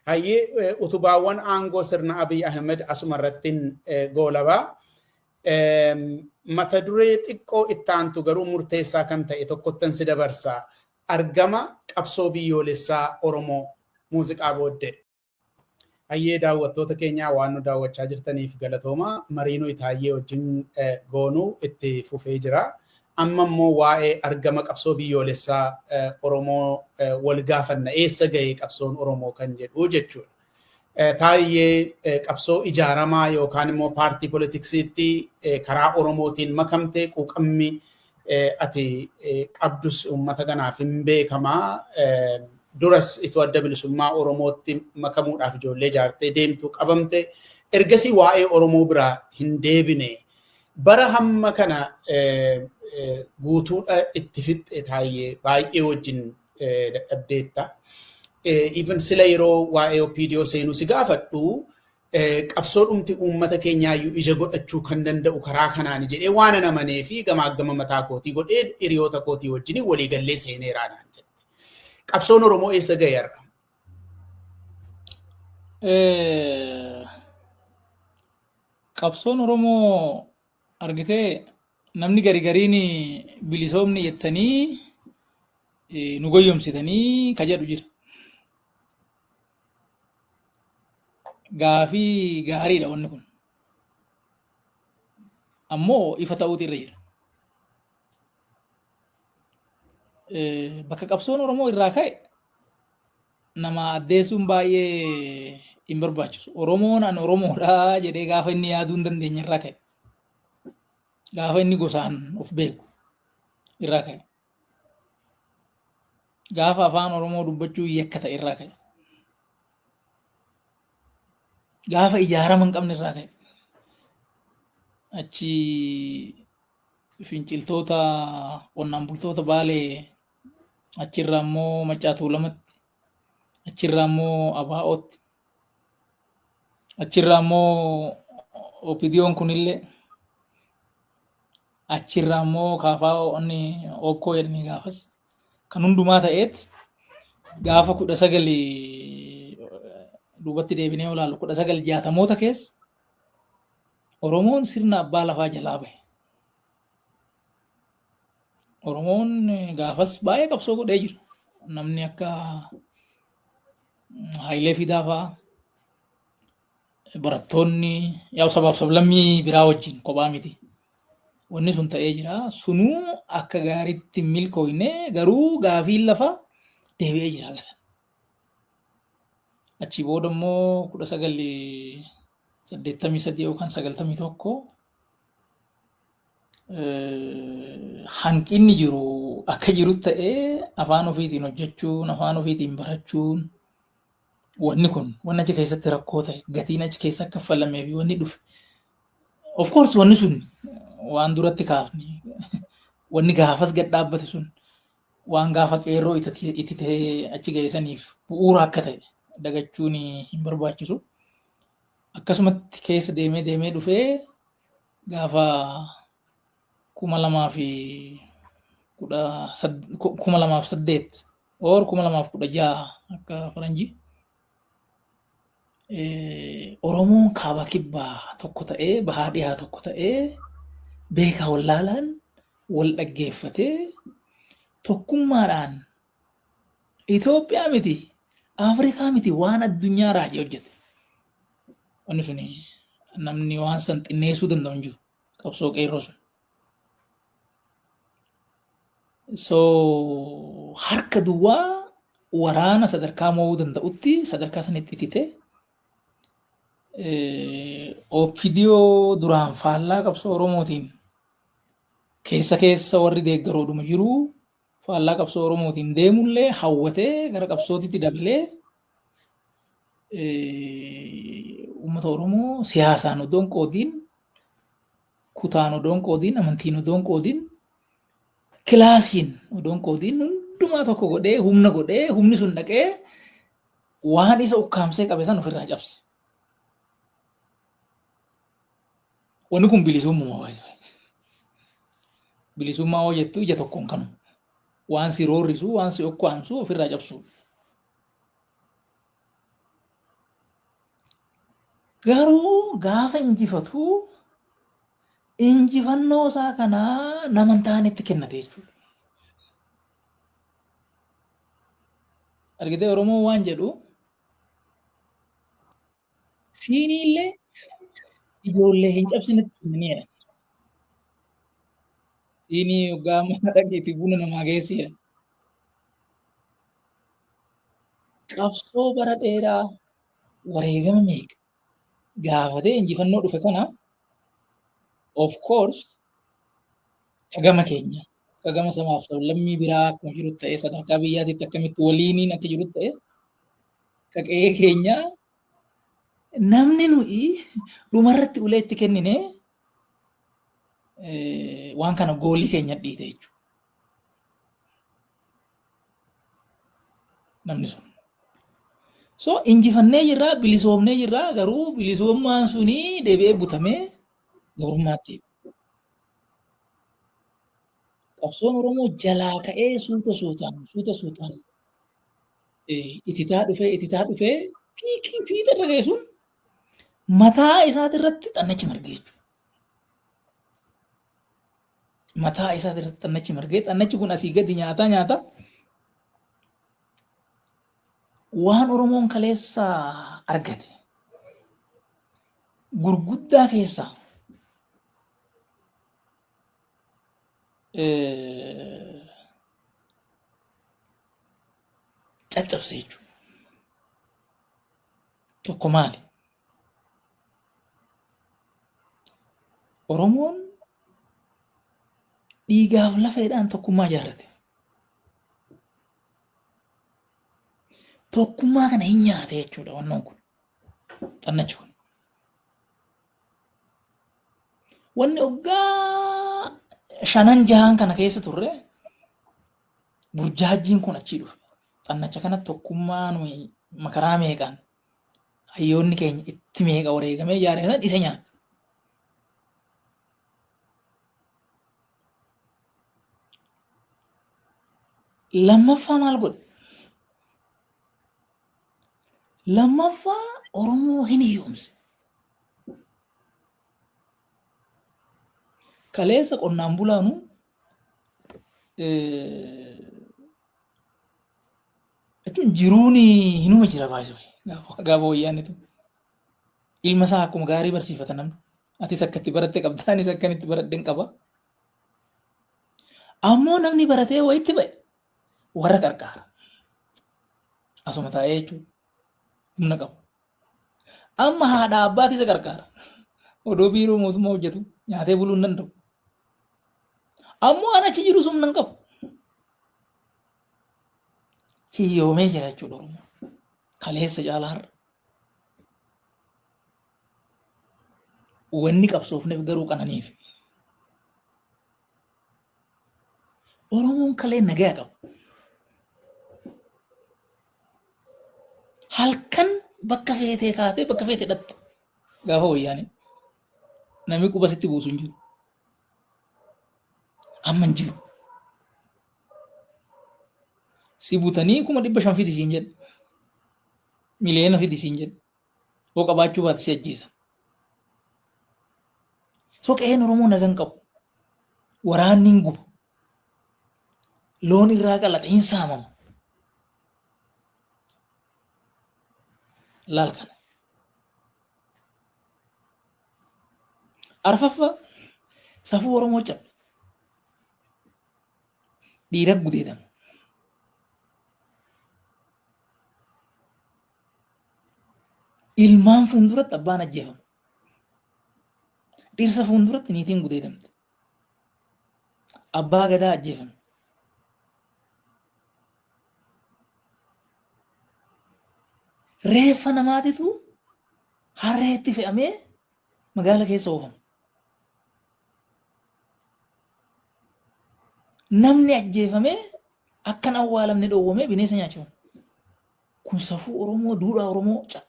Hayyee utubaawwan aangoo sirna Abiy Ahmed asumarrattiin goolabaa. Mata duree xiqqoo ittaantu garuu murteessaa kan ta'e tokkottan si dabarsaa. Argama qabsoo biyyoolessaa Oromoo muuziqaa booddee. Hayyee daawwattoota keenyaa waan nu daawwachaa jirtaniif galatooma. Mariinuu Itaayyee wajjin goonuu itti fufee jira. Amma immoo waa'ee argama qabsoo biyyoolessaa Oromoo wal gaafanna eessa ga'ee qabsoon Oromoo kan jedhu jechuudha. Taayyee qabsoo ijaaramaa yookaan immoo paartii poolitiksiitti karaa Oromootiin makamtee quuqamni ati qabdus uummata kanaaf hin beekamaa. Duras itoo adda bilisummaa Oromootti makamuudhaaf ijoollee ijaartee deemtu qabamte. Ergasii waa'ee Oromoo biraa hin deebine. Bara hamma kana guutuudha itti fixxe Taayyee baay'ee wajjin dadhabdeetta. Even sila yeroo waa'ee OPDO seenuu si gaafadhu qabsoodhumti uummata keenyaayyuu ija godhachuu kan danda'u karaa kanaani jedhee waan amanee fi gamaagama mataa kootii godhee hiriyoota kootii wajjin waliigallee seeneeraa naan jedhe. Qabsoon Oromoo eessa ga'eerra? Qabsoon Oromoo argitee namni gariin bilisoomni jettanii nu goyyomsitanii ka jedhu jira. Gaafii gaariidha wanni kun. Ammoo ifa ta'uutu irra jira. Bakka qabsoon Oromoo irraa ka'e nama addeessuun baay'ee hin barbaachisu. Oromoon an Oromoodha jedhee gaafa inni yaaduu hin dandeenye irraa ka'e. Gaafa inni gosaan of beeku irraa ka'e. Gaafa afaan Oromoo dubbachuu yakka ta'e irraa ka'e. Gaafa ijaarama hin qabne irraa ka'e. Achi finciltoota qonnaan bultoota Baalee achirraa immoo Maccaa Tuulamatti achirraa immoo Abaa'ootti achirraa immoo OPDO'n kunillee achirraa immoo kaafaa onni okkoo jedhanii gaafas kan hundumaa ta'eet gaafa 19 duubatti deebinee olaalu 1960moota keessa Oromoon sirna abbaa lafaa jalaa bahe. Oromoon gaafas baay'ee qabsoo godhee jira. namni akka Hayilee Fidaa fa'aa barattoonni yaa'u sabaaf sablammii biraa wajjin kophaa miti. Wanni sun ta'ee jira. Sunuu akka gaariitti milkooyne garuu gaafiin lafa deebi'ee jira gasan. Achi booda immoo 1983 yookaan 91 hanqinni jiru akka jiru ta'ee afaan ofiitiin hojjechuun, afaan ofiitiin barachuun wanni kun wanni achi keessatti rakkoo ta'e gatiin achi keessa akka kaffalamee fi wanni dhufe. Of course wanni sun waan duratti kaafne wanni gaafas gad dhaabbate sun waan gaafa qeerroo itti ta'ee achi geessaniif bu'uura akka ta'e dagachuun hin barbaachisu. Akkasumatti keessa deemee dhufee gaafa 2008 or 2016 akka faranjii Oromoon kaaba kibbaa tokko ta'ee bahaa dhiyaa tokko ta'ee beekaa wallaalaan wal dhaggeeffatee tokkummaadhaan Itoophiyaa miti Afrikaa miti waan addunyaa raajii hojjete. Wanni suni namni waan san xinneessuu danda'u hin jiru qabsoo qeerroo sun. So harka duwwaa waraana sadarkaa mo'uu danda'utti sadarkaa sanitti itite OPDO duraan faallaa qabsoo Oromootiin keessa warri deeggaroodhuma jiru faallaa qabsoo Oromootiin deemullee hawwatee gara qabsootitti dabalee uummata Oromoo siyaasaan odoon qoodiin, kutaan odoon qoodiin, amantiin odoon qoodiin, kilaasiin odoon qoodiin hundumaa tokko godhee humni sun dhaqee waan isa ukkaamsee qabe san ofirraa cabse. Wanni kun bilisummaa waayee. Bilisummaa hoo jettu ija tokkoon kanu. Waan si roorrisu, waan si ukkaamsu ofirraa cabsu. Garuu gaafa injifatu injifannoo isaa kanaa naman ta'anitti kennate jechuudha. Argitee Oromoo waan jedhu siiniillee ijoollee hin cabsinetti kennaniidha. Siinii hoggaa mana dhageetti buna namaa geessiidha. Qabsoo bara dheeraa wareegama meeqa gaafatee injifannoo dhufe kana of course kagama keenya kagama samaaf sablammii biraa akkuma jiru ta'ee sadarkaa biyyaatitti akkamitti waliiniin akka jiru ta'e kaqee keenya namni nuyi dhumarratti ulee itti kennine waan kana goolii keenya dhiite jechuudha. Namni sun. So injifannee jirraa bilisoomnee jirraa garuu bilisummaan suni deebi'ee butamee gabrummaatti. Qabsoon Oromoo jalaa ka'ee suuta suutaan ititaa dhufee fiixa irra ga'e sun mataa isaati irratti xannachi margee jechuudha. Mataa isaati irratti xannachi margee xannachi kun asii gadi nyaata. Waan Oromoon kaleessa argate gurguddaa keessaa caccabse jechuudha. Tokko maali? Oromoon dhiigaaf lafeedhaan tokkummaa ijaarrate. Tokkummaa kana hin nyaate jechuudha wannoon kun. Xannachi kun. Wanni hoggaa 5-6 kana keessa turre burjaajjiin kun achii dhufe. Xannacha kana tokkummaa nuyi makaraa meeqaan hayyoonni keenya itti meeqa wareegamee ijaare san isa nyaate. Lammaffaa maal godhe? Lammaffaa Oromoo hin hiyyoomse. Kaleessa qonnaan bulaanu jechuun jiruun hinuma jira baay'ee gaafa wayyaanitu. Ilma isaa akkuma gaarii barsiifata namni. Atis akka itti baratte qabda, anis akkan itti baradheen qaba. Ammoo namni baratee wayitti ba'e warra qarqaara. Asuma taa'ee jechuudha. Humna qabu. Amma haadha abbaati isa qarqaara. Odoo biiroo mootummaa hojjetu nyaatee buluu hin danda'u. Ammoo an achi jiru humna hin qabu. Hiyyoomee jira jechuudha Oromoo. Kaleessa caalaa har'a. Wanni qabsoofneef garuu qananiif. Oromoon kalee nagaa qabu. Halkan bakka feetee kaatee bakka feetee dhatta. Gaafa wayyaanii. Namni quba sitti buusu hin jiru. Amma hin jiru. Si butanii 500,000 fidi siin jedhe. Miliyoona fidi siin jedhe. Hoo qabaachuu baate si ajjeesa. So qe'een Oromoo nagaan qabu. Waraanni hin gubu. Loon irraa qalaxa hin saamama. Laal kana. Arfaffaa safuu Oromoo cabbe. Dhiira gudeedama. Ilmaan fuulduratti abbaan ajjeefama. Dhirsa fuulduratti niitiin gudeedamte. Abbaa gadaa ajjeefame. Reeffa namaatitu harreetti fe'amee magaala keessa oofama. Namni ajjeefamee akkan awwaalamne dhoowwamee bineensa nyaachifama. Kun safuu Oromoo, duudhaa Oromoo cabbe.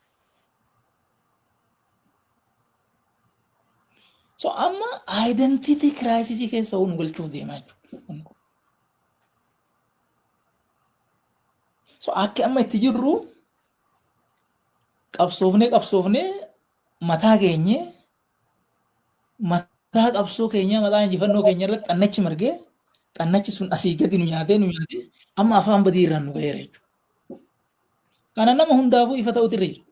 So amma identity crisis keessa nu galchuuf deemaa jechuudha. So akka amma itti jirru qabsoofnee mataa keenye mataa qabsoo keenya mataa injifannoo keenya irratti xannachi margee xannachi sun asii gadi nu nyaatee amma afaan badii irraan nu gaheera jechuudha. Kana nama hundaafuu ifa ta'utu irra jira.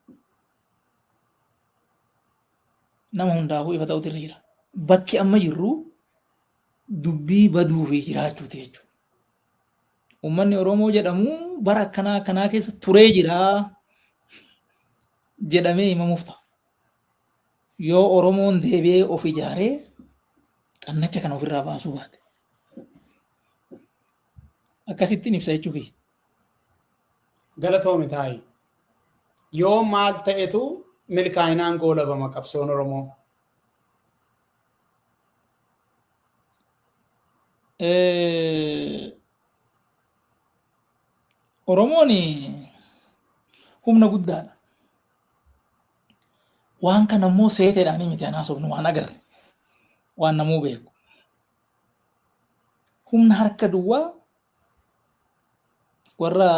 Nama hundaafuu ifa ta'utu irra jira. Bakki amma jirru dubbii baduu fi jiraachuuti jechuudha. Uummanni Oromoo jedhamu bara akkanaa keessa turee jira jedhamee himamuuf ta'a. Yoo Oromoon deebi'ee of ijaaree xannacha kana ofirraa baasuu baate. Akkasittiin ibsa jechuufi. Galatoomi taa'i. Yoo maal ta'etu milkaa'inaan goolabama qabsoon Oromoo? Oromoon humna guddaadha. Waan kana immoo seeteedhaan miti anaa sobnu waan agarre. Waan namuu beeku. Humna harka duwwaa warra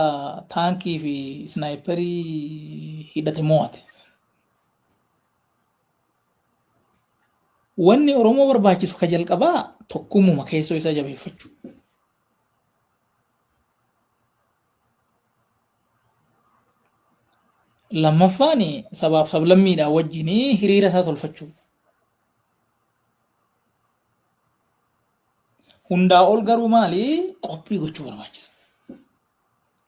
taankii fi snaayiparii hidhate mo'ate. Wanni Oromoo barbaachisu ka jalqabaa tokkummuma keessoo isaa jabeeffachuu. Lammaffaan sabaaf sablammiidhaan wajjin hiriira isaa tolfachuu. Hundaa ol garuu maali qophii gochuu barbaachisa.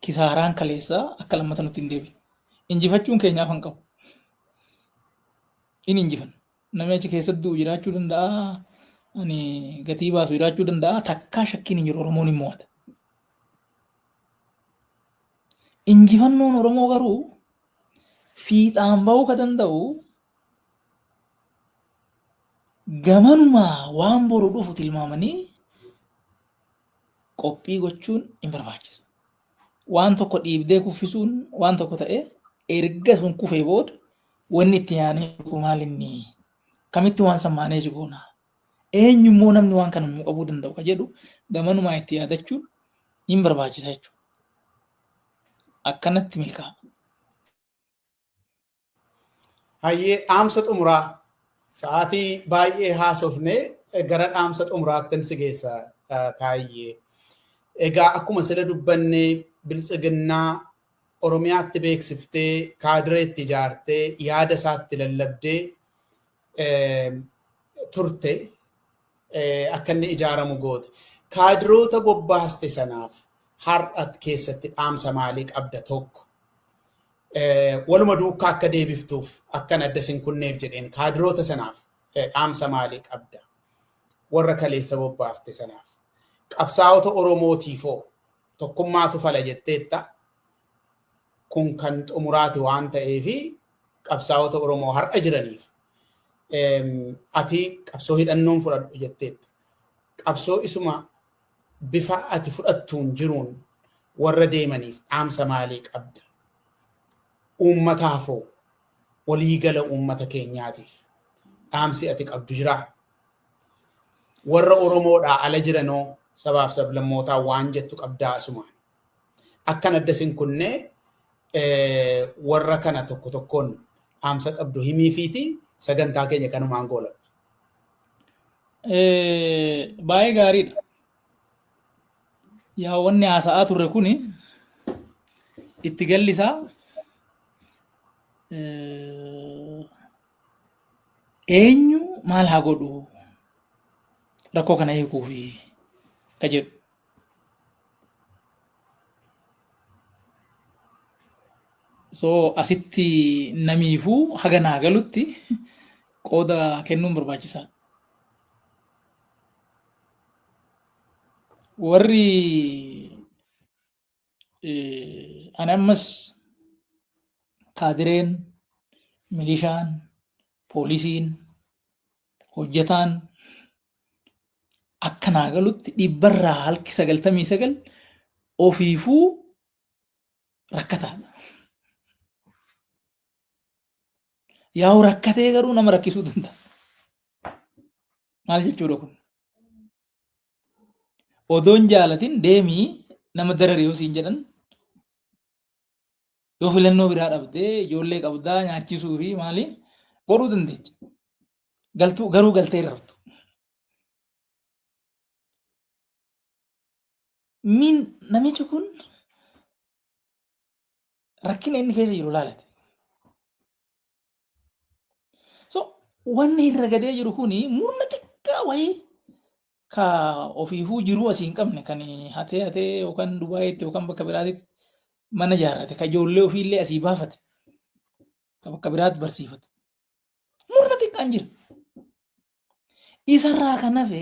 Kisaaraan kaleessaa akka lammata nutti hin deebiin. Injifachuun keenyaaf hin qabu. Inni injifanna. Namni achi keessatti jiraachuu danda'a. Ani gatii baasu jiraachuu danda'a. Takkaa shakkiin hin jiru Oromoon hin mo'ata. Injifannoon Oromoo garuu fiixaan bahuu ka danda'u gamanuma waan boru dhufu tilmaamanii qophii gochuun hin barbaachisu. Waan tokko dhiibdee kuffisuun waan tokko ta'e erga sun kufee booda wanni itti yaanee maalinni kamitti waan sammaanee jigoona eenyummoo namni waan kana nu qabuu danda'u ka jedhu gamanumaa itti yaadachuun hin barbaachisa jechuudha. Akkanatti milkaa'a. Hayyee dhaamsa xumuraa sa'aatii baay'ee haasofnee gara dhaamsa xumuraatti si geessa taayyee. Egaa akkuma sila dubbanne biltsiginnaa Oromiyaatti beeksiftee kaadireetti ijaartee yaada isaatti lallabdee turte akka inni ijaaramu goote. Kaadiroota bobbaaste sanaaf har'at keessatti dhaamsa maalii qabda tokko? Waluma duukaa akka deebiftuuf akkan adda sin kunneef jedheen kaadiroota sanaaf dhaamsa maalii qabda? Warra kaleessa bobbaafte sanaaf. Qabsaa'ota Oromootiifoo tokkummaatu fala jetteetta. Kun kan xumuraati waan ta'eefi qabsaa'ota Oromoo har'a jiraniif ati qabsoo hidhannoon fudhadhu jetteetta. Qabsoo isuma bifa ati fudhattuun jiruun warra deemaniif dhaamsa maalii qabda? Uummataafoo waliigala uummata keenyaatiif dhaamsi ati qabdu jiraa? Warra Oromoodhaa ala jiranoo sabaaf sablammootaa waan jettu qabdaa asumaan. Akkan adda sin kunnee warra kana tokko tokkoon dhaamsa qabdu himiifiiti sagantaa keenya kanumaan goolabna. Baay'ee gaariidha. Yaa wanni haasa'aa turre kuni itti gallisaa eenyu maal haa godhu rakkoo kana hiikuufi ka jedhu. So asitti namiifuu haga naa galutti qooda kennuun barbaachisaadha. Warri ani ammas kaadireen, milishaan, poolisiin, hojjetaan akka naa galutti dhibbarraa harki 99 ofiifuu rakkataadha. Yaa rakkatee garuu nama rakkisuu danda'a. Maal jechuudha kun? Odoon jaalatin deemii nama darare yoo siin jedhan yoo filannoo biraa dhabdee ijoollee qabdaa nyaachisuu fi maali godhuu dandeecha. Garuu galtee raftu. Namichi kun rakkina inni keessa jiru laalate. So wanni irra gadee jiru kuni murna xiqqaa wayii ka ofiifuu jiruu asii hin qabne kan hatee yookaan Dubaayitti yookaan bakka biraatitti mana ijaarrate ka ijoollee ofiillee asii baafate ka bakka biraatti barsiifatu. Murna xiqqaan jira. Isarraa kan hafe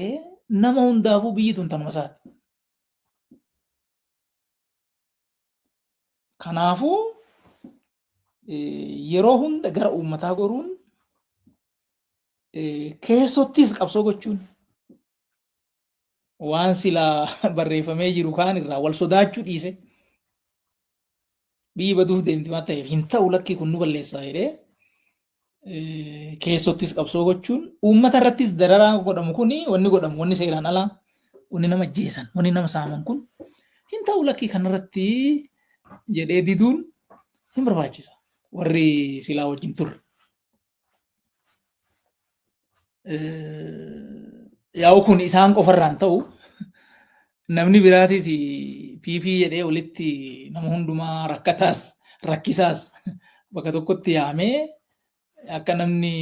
nama hundaafuu biyyi tun tanuma isaati. Kanaafuu yeroo hunda gara uummataa goruun keessottis qabsoo gochuun waan silaa barreeffamee jiru kaan irraa wal sodaachuu dhiise biyyi baduuf deemti waan ta'eef hin ta'u lakkii kun nu balleessaa jedhee keessottis qabsoo gochuun uummata irrattis dararaa godhamu kuni wanni godhamu wanni seeraan alaa wanni nama ajjeesan wanni nama saaman kun hin ta'u lakkii kanarratti jedhee diduun hin barbaachisa. Warri silaa wajjin turre. Yaa'u kun isaan qofarraan ta'u namni biraatis PP jedhee walitti nama hundumaa rakkataas rakkisaas bakka tokkotti yaamee akka namni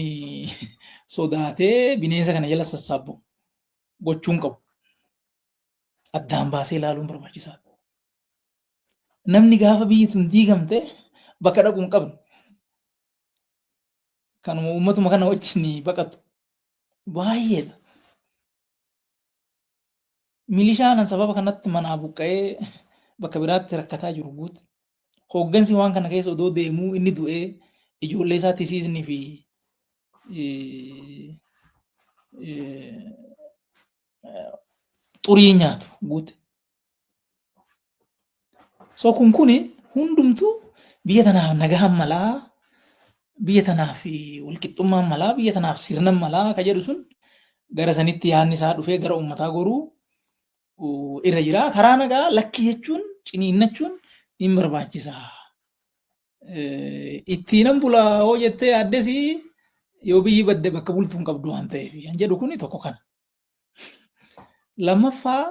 sodaatee bineensa kana jala sassaabu gochuun qabu. Addaan baasee ilaaluun barbaachisaadha. Namni gaafa biyyi tun diigamte bakka dhaquu hin qabne. Kanuma uummatuma kana wajjin baqatu. Baay'eedha. Milishaan sababa kanatti manaa buqqa'ee bakka biraatti rakkataa jiru guute. Hooggansi waan kana keessa odoo deemuu inni du'ee ijoollee isaa tisiisnii fi xurii nyaatu guute. So kun hundumtuu biyya tanaaf nagaan malaa, biyya tanaaf walqixxummaan malaa, biyya tanaaf sirnan malaa ka jedhu sun gara sanitti yaadni isaa dhufee gara uummataa goruu irra jira. Karaa nagaa lakkii jechuun ciniinnachuun hin barbaachisa. Ittiin bulaa hoo jettee addes yoo biyyi badde bakka bultuun qabdu waan ta'eef kan jedhu kun tokko kana. Lammaffaa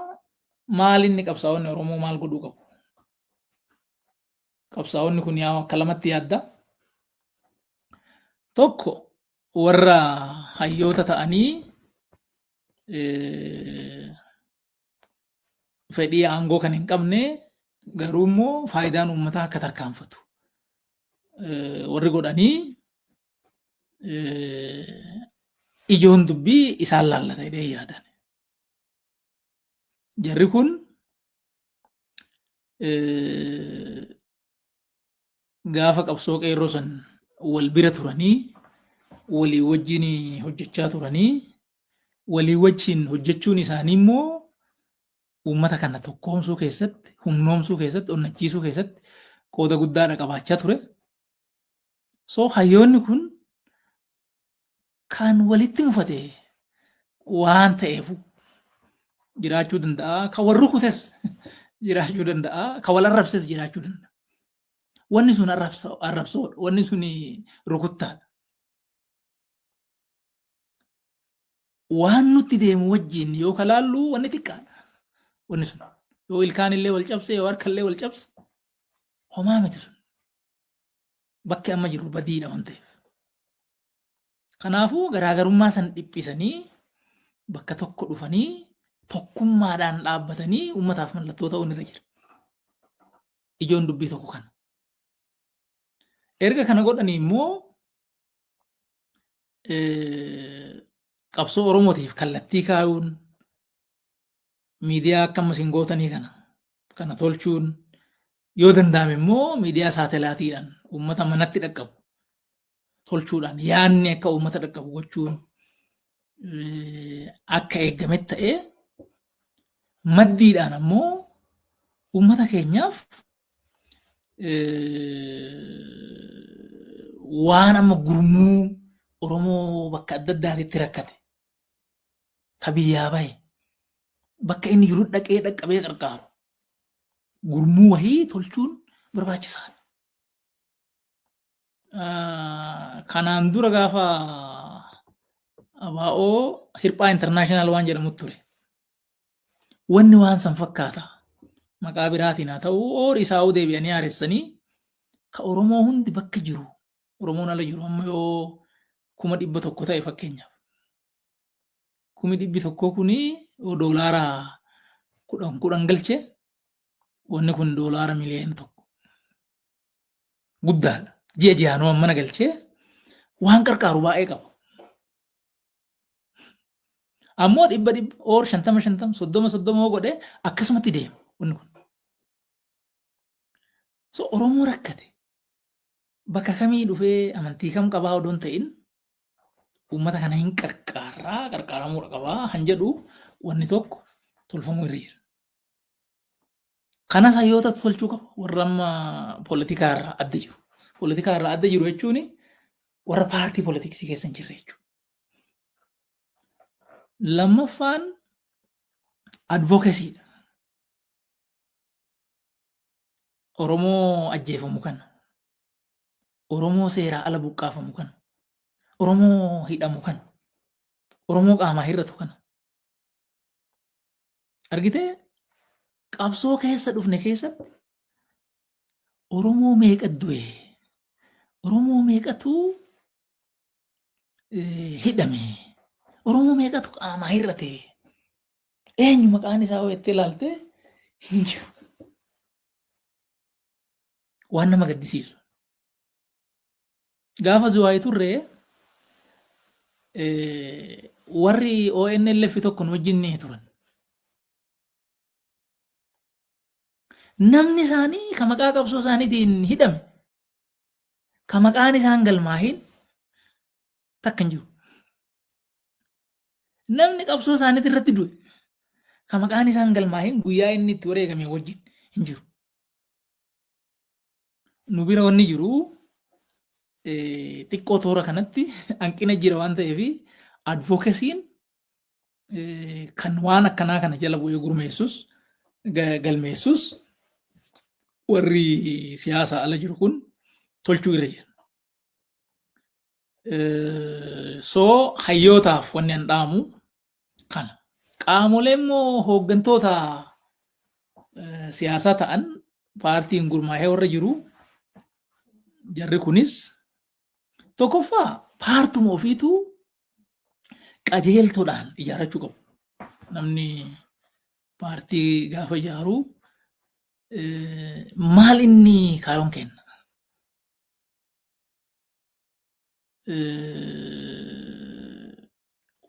maal inni qabsaa'onni Oromoo maal godhuu qabu? qabsaa'onni kun yaa akka lamatti yaadda. Tokko warra hayyoota ta'anii fedhii aangoo kan hin qabne garuu immoo faayidaan uummataa akka tarkaanfatu warri godhanii ijoon dubbii isaan laallata jedhee yaadan. Jarri kun gaafa qabsoo qeerroo san wal bira turanii walii wajjin hojjechaa turanii walii wajjin hojjechuun isaanii immoo uummata kana tokkoomsuu keessatti, humnoomsuu keessatti, onnachiisuu keessatti qooda guddaadha qabaachaa ture. So hayyoonni kun kan walitti mufate waan ta'eef jiraachuu danda'a. Kan wal rukutes jiraachuu danda'a. Kan wal arrabses jiraachuu danda'a. Wanni sun arrabsoodha. Wanni sun rukuttaadha. Waan nutti deemu wajjin yoo kalaallu wanni xiqqaadha. Wanni sun yoo ilkaan illee wal cabse yoo harka illee wal cabse homaa miti sun. Bakki amma jiru badiidha waan ta'eef. Kanaafuu garaagarummaa san dhiphisanii bakka tokko dhufanii tokkummaadhaan dhaabbatanii uummataaf mallattoo ta'uun irra jira. Ijoon dubbii tokko kana. Erga kana godhanii immoo qabsoo Oromootiif kallattii kaa'uun miidiyaa akka ammasiin gootanii kana tolchuun yoo danda'ame immoo miidiyaa saatalaatiidhaan uummata manatti dhaqqabu tolchuudhaan yaanni akka uummata dhaqqabu gochuun akka eegametti ta'ee maddiidhaan ammoo uummata keenyaaf waan amma gurmuu Oromoo bakka adda addaatitti rakkate ka biyyaa bahe bakka inni jiru dhaqee dhaqqabee qarqaaru gurmuu wahii tolchuun barbaachisaadha. Kanaan dura gaafa abaa'oo hirphaa intarnaashinaal waan jedhamu ture. Wanni waan san fakkaata. Maqaa biraatiin haa ta'u oori isaa deebi'anii haaressanii ka Oromoo hundi bakka jiru. Oromoon ala jiru amma yoo 100,000 ta'e fakkeenyaaf. 100,000 kuni doolaara 10 galche wanni kun doolaara miliyoona 1 guddaadha. Ji'a ji'aanoo mana galchee waan qarqaaru baay'ee qaba. Ammoo 100 or 50 30 godhee akkasumatti deema wanni kun. So Oromoo rakkate bakka kamii dhufee amantii kam qabaa odoon ta'in uummata kana hin qarqaaramuudha qabaa han jedhu wanni tokko tolfamuu irra jira. Kanas hayyoota tolchuu qaba warra amma poolitikaa irraa adda jiru. Poolitikaa irraa adda jiru jechuun warra paartii poolitiksii keessa hin jirre jechuudha. Lammaffaan advokeesiidha. Oromoo ajjeefamu kana. Oromoo seeraa ala buqqaafamu kana. Oromoo hidhamu kana. Oromoo qaamaa hir'atu kana. Argitee qabsoo keessa dhufne keessatti Oromoo meeqa du'e? Oromoo meeqatu hidhame? Oromoo meeqatu qaamaa hir'ate? Eenyu maqaan isaa ho'ettee ilaalte hin jiru. Waan nama gaddisiisu. Gaafa Zuwaayii turre warri ONLF tokkoon wajjin ni turan. Namni isaanii ka maqaa qabsoo isaaniitiin hidhame ka maqaan isaan galmaahin takka hin jiru. Namni qabsoo isaaniitii irratti du'e ka maqaan isaan galmaahin guyyaa inni itti wareegame wajjin hin jiru. Nu bira wanni jiru xiqqoo toora kanatti hanqina jira waan ta'eef advokeesiin kan waan akkanaa kana jala bu'ee gurmeessus galmeessus warri siyaasa ala jiru kun tolchuu irra jira. So hayyootaaf wanni an dhaamu kana. Qaamolee immoo hooggantoota siyaasaa ta'an paartiin gurmaa'ee warra jiru jarri kunis tokkoffaa paartuma ofiitu qajeeltoodhaan ijaarrachuu qabu. Namni paartii gaafa ijaaru maal inni kaayoon kenna?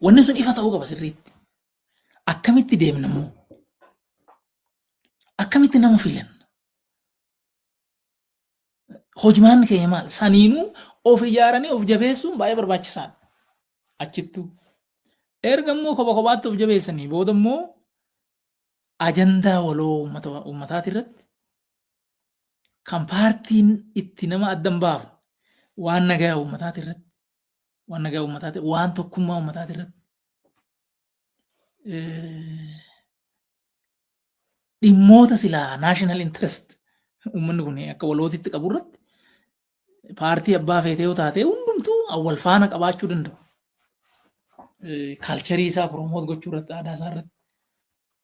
Wanni sun ifa ta'uu qaba sirriitti. Akkamitti deemna immoo? Akkamitti nama filan? Hojimaan keenya maal? Saniinuu of ijaaranii of jabeessuun baay'ee barbaachisaadha. Achittuu. Erga immoo kopha kophaatti of jabeessanii booda immoo ajandaa waloo uummataati irratti kan paartiin itti nama addan baafu waan nagaa uummataati irratti waan tokkummaa uummataati irratti dhimmoota silaa national interest uummanni kun akka walootitti qabu irratti paartii abbaa feetee yoo taate hundumtuu awwal faana qabaachuu danda'u. Kaalcharii isaa promoot gochuu irratti aadaa isaa irratti.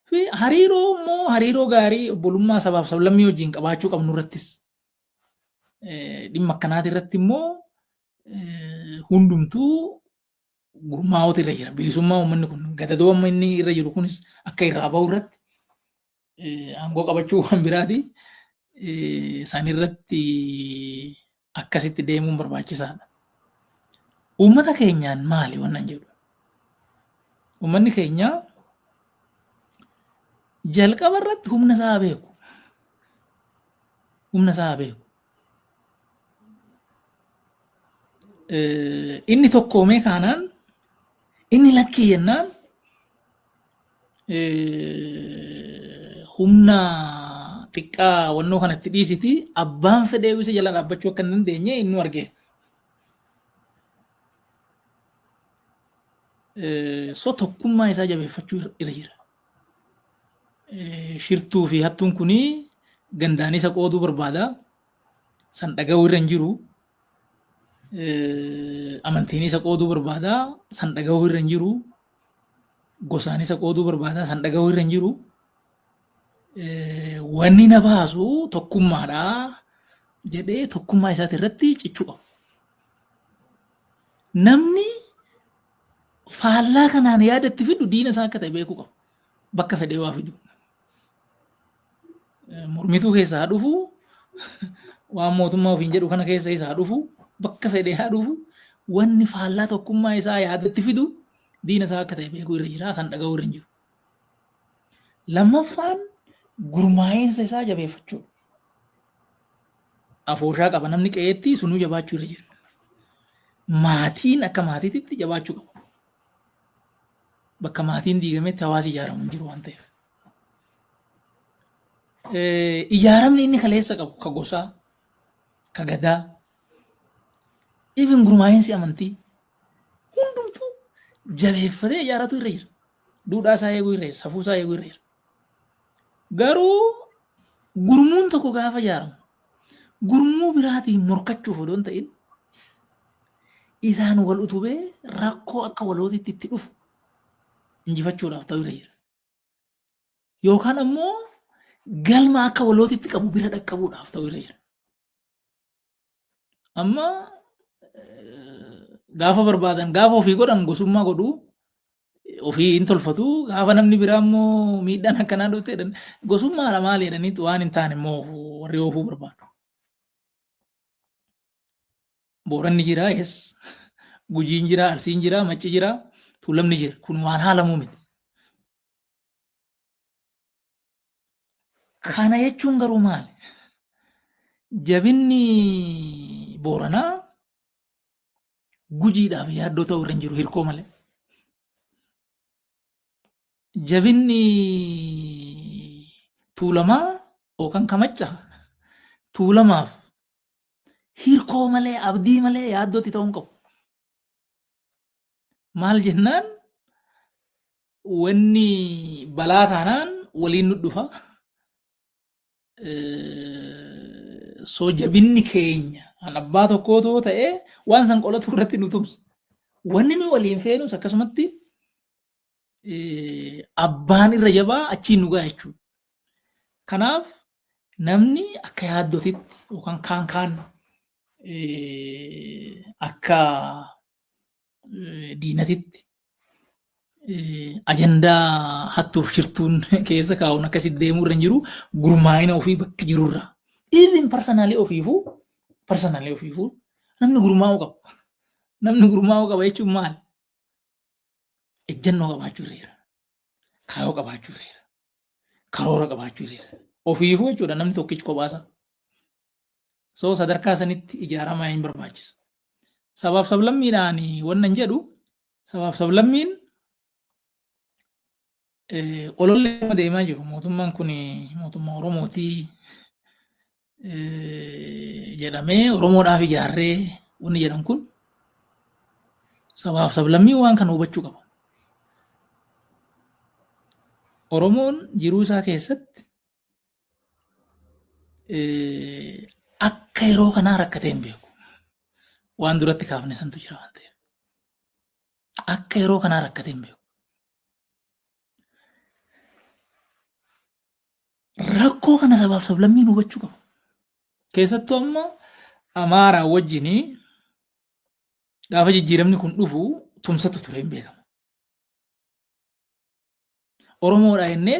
Fi hariiroo immoo hariiroo gaarii obbolummaa sabaaf sablammii wajjin qabaachuu qabnu irrattis dhimma akkanaati irratti immoo hundumtuu gurmaa'ota irra jira. Bilisummaa uummanni kun gadadoo amma inni irra jiru kunis akka irraa bahu irratti aangoo qabachuu waan biraati. San irratti akkasitti deemuun barbaachisaadha. Uummata keenyaan maali wannan jedhu? Uummanni keenya jalqaba irratti humna isaa beeku. Humna isaa beeku. Inni tokkoomee kaanaan inni lakkii jennaan humna xiqqaa wannoo kanatti dhiisiti abbaan fedhee isa jala dhaabbachuu akka hin dandeenye inni argee. So tokkummaa isaa jabeeffachuu irra jira. Shirtuu fi hattuun kuni gandaan isa qooduu barbaada. San dhaga'uu irra hin jiru. Amantiin isa qooduu barbaada. San dhaga'uu irra hin jiru. Gosaan isa qooduu barbaada. San dhaga'uu irra hin jiru. Wanni na baasu tokkummaadha jedhee tokkummaa isaati irratti cichuu qabu. Namni faallaa kanaan yaadatti fidu diina isaa akka ta'e beekuu qabu. Bakka fedhee waa fidu. Mormituu keessaa haa dhufu, waan mootummaa ofiin jedhu kana keessa isaa haa dhufu, bakka fedhee haa dhufu, wanni faallaa tokkummaa isaa yaadatti fidu diina isaa akka ta'e beekuu irra jira, san dhaga'uu irra hin jiru. Lammaffaan gurmaa'insa isaa jabeeffachuu. Afooshaa qaba namni qe'eetti sunuu jabaachuu irra jira. Maatiin akka maatiitti jabaachuu qabu. Bakka maatiin diigametti hawaasi ijaaramu hin jiru waan ta'eef. Ijaaramni inni kaleessa qabu ka gosaa, ka gadaa, even gurmaa'insi amantii hundumtuu jabeeffatee ijaaratu irra jira. Duudhaa isaa eeguu irra jira, safuu isaa eeguu irra jira. Garuu gurmuun tokko gaafa ijaaramu gurmuu biraatiin morkachuuf odoo hin ta'in isaan wal utubee rakkoo akka walootitti itti dhufu injifachuudhaaf ta'uu irra jira. Yookaan ammoo galma akka walootitti qabu bira dhaqqabuudhaaf ta'uu irra jira. Amma gaafa barbaadan gaafa ofii godhan gosummaa godhuu ofii hin tolfatu gaafa namni biraa immoo miidhaan akkanaa dhufte gosummaadha maal jedhaniitu waan hin taane immoo warri oofuu barbaadu. Booranni jira, yes. Gujiin jira, Arsiin jira, Macci jira, Tuulamni jira. Kun waan haalamuu miti. Kana jechuun garuu maali? Jabinni Booranaa Gujiidhaaf yaaddoo ta'uu irra hin jiru hirkoo malee. Jabinni Tuulamaa yookaan Kamacha Tuulamaaf hirkoo malee abdii malee yaaddootti ta'uu hin qabu. Maal jennaan wanni balaa taanaan waliin nu dhufa. So jabinni keenya an abbaa tokkootoo ta'ee waan san qolatu irratti nu tumsa. Wanni nu waliin feenus akkasumatti abbaan irra jabaa achiin nu ga'a jechuudha. Kanaaf namni akka yaaddootitti yookaan kaan akka diinatitti ajandaa hattuuf shirtuun keessa kaa'uun akkasitti deemuu irra hin jiru gurmaa'ina ofii bakka jirurra. Even personally ofiifuu namni gurmaa'uu qaba. Namni gurmaa'uu qaba jechuun maal? Ejjennoo qabaachuu irreera. Kaayoo qabaachuu irreera. Karoora qabaachuu irreera. Ofiifuu jechuudha namni tokkichi kophaasa. So sadarkaa sanitti ijaaramaa hin barbaachisu. Sabaaf sablammiidhaan wannan jedhu sabaaf sablammiin olollee deemaa jiru. Mootummaan kun mootummaa Oromootii jedhamee Oromoodhaaf ijaarree wanni jedhan kun sabaaf sablammii waan kana hubachuu qaba. Oromoon jiruu isaa keessatti akka yeroo kanaa rakkatee hin beeku. Waan duratti kaafne santu jira waan ta'eef. Akka yeroo kanaa rakkatee hin beeku. Rakkoo kana sabaaf sablammiin hubachuu qabu. Keessattuu amma Amaaraa wajjin gaafa jijjiiramni kun dhufu tumsatu ture hin beekamu. Oromoodhaa jennee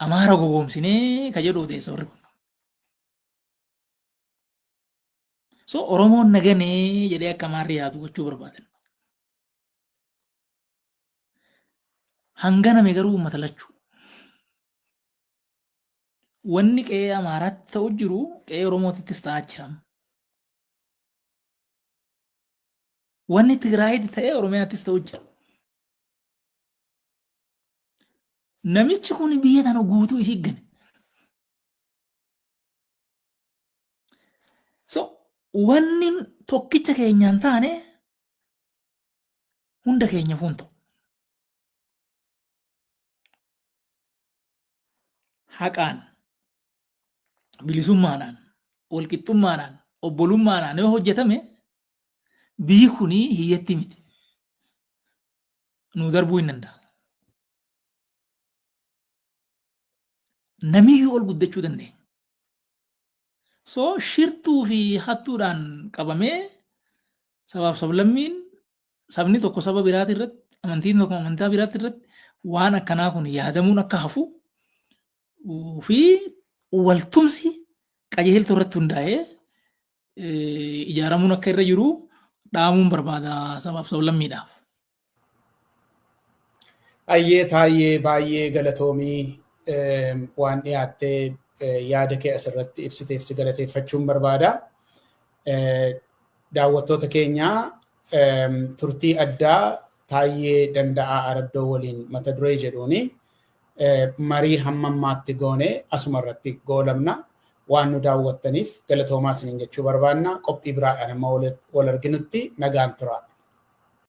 Amaara gogoomsinee ka jedhu odeessa warri kun. So Oromoon naganee jedhee akka Amaarri yaadu gochuu barbaadan. Hanganame garuu uummata lachuu. Wanni qe'ee Amaaraatti ta'u jiru qe'ee Oromootittis ta'aa jira. Wanni Tigraayitti ta'ee Oromiyaattis ta'u jira. Namichi kun biyya tana guutuu isii gane. So wanni tokkicha keenyaan taane hunda keenya fuun ta'u. Haqaan, bilisummaadhaan, walqixxummaadhaan, obbolummaadhaan yoo hojjetame biyyi kun hiyyatti miti. Nu darbuu hin danda'a. Namiyyuu ol guddachuu dandeenya. So shirtuu fi hattuudhaan qabamee sabaaf sablammiin sabni tokko saba biraati irratti amantiin tokko amantaa biraati irratti waan akkanaa kun yaadamuun akka hafu fi waltumsi qajeeltoo irratti hundaa'ee ijaaramuun akka irra jiru dhaamuun barbaada sabaaf sablammiidhaaf. Ayyee taayyee baay'ee galatoomii waan dhiyaattee yaada kee asirratti ibsiteef si galateeffachuun barbaada. Daawwattoota keenyaa turtii addaa Taayyee Danda'aa Araddoo waliin mata duree jedhuuni marii hamma ammaatti goone asuma irratti goolabna. Waan nu daawwattaniif galatoomaa isiniin jechuu barbaanna. Qophii biraadhaan amma wal arginutti nagaan turaa.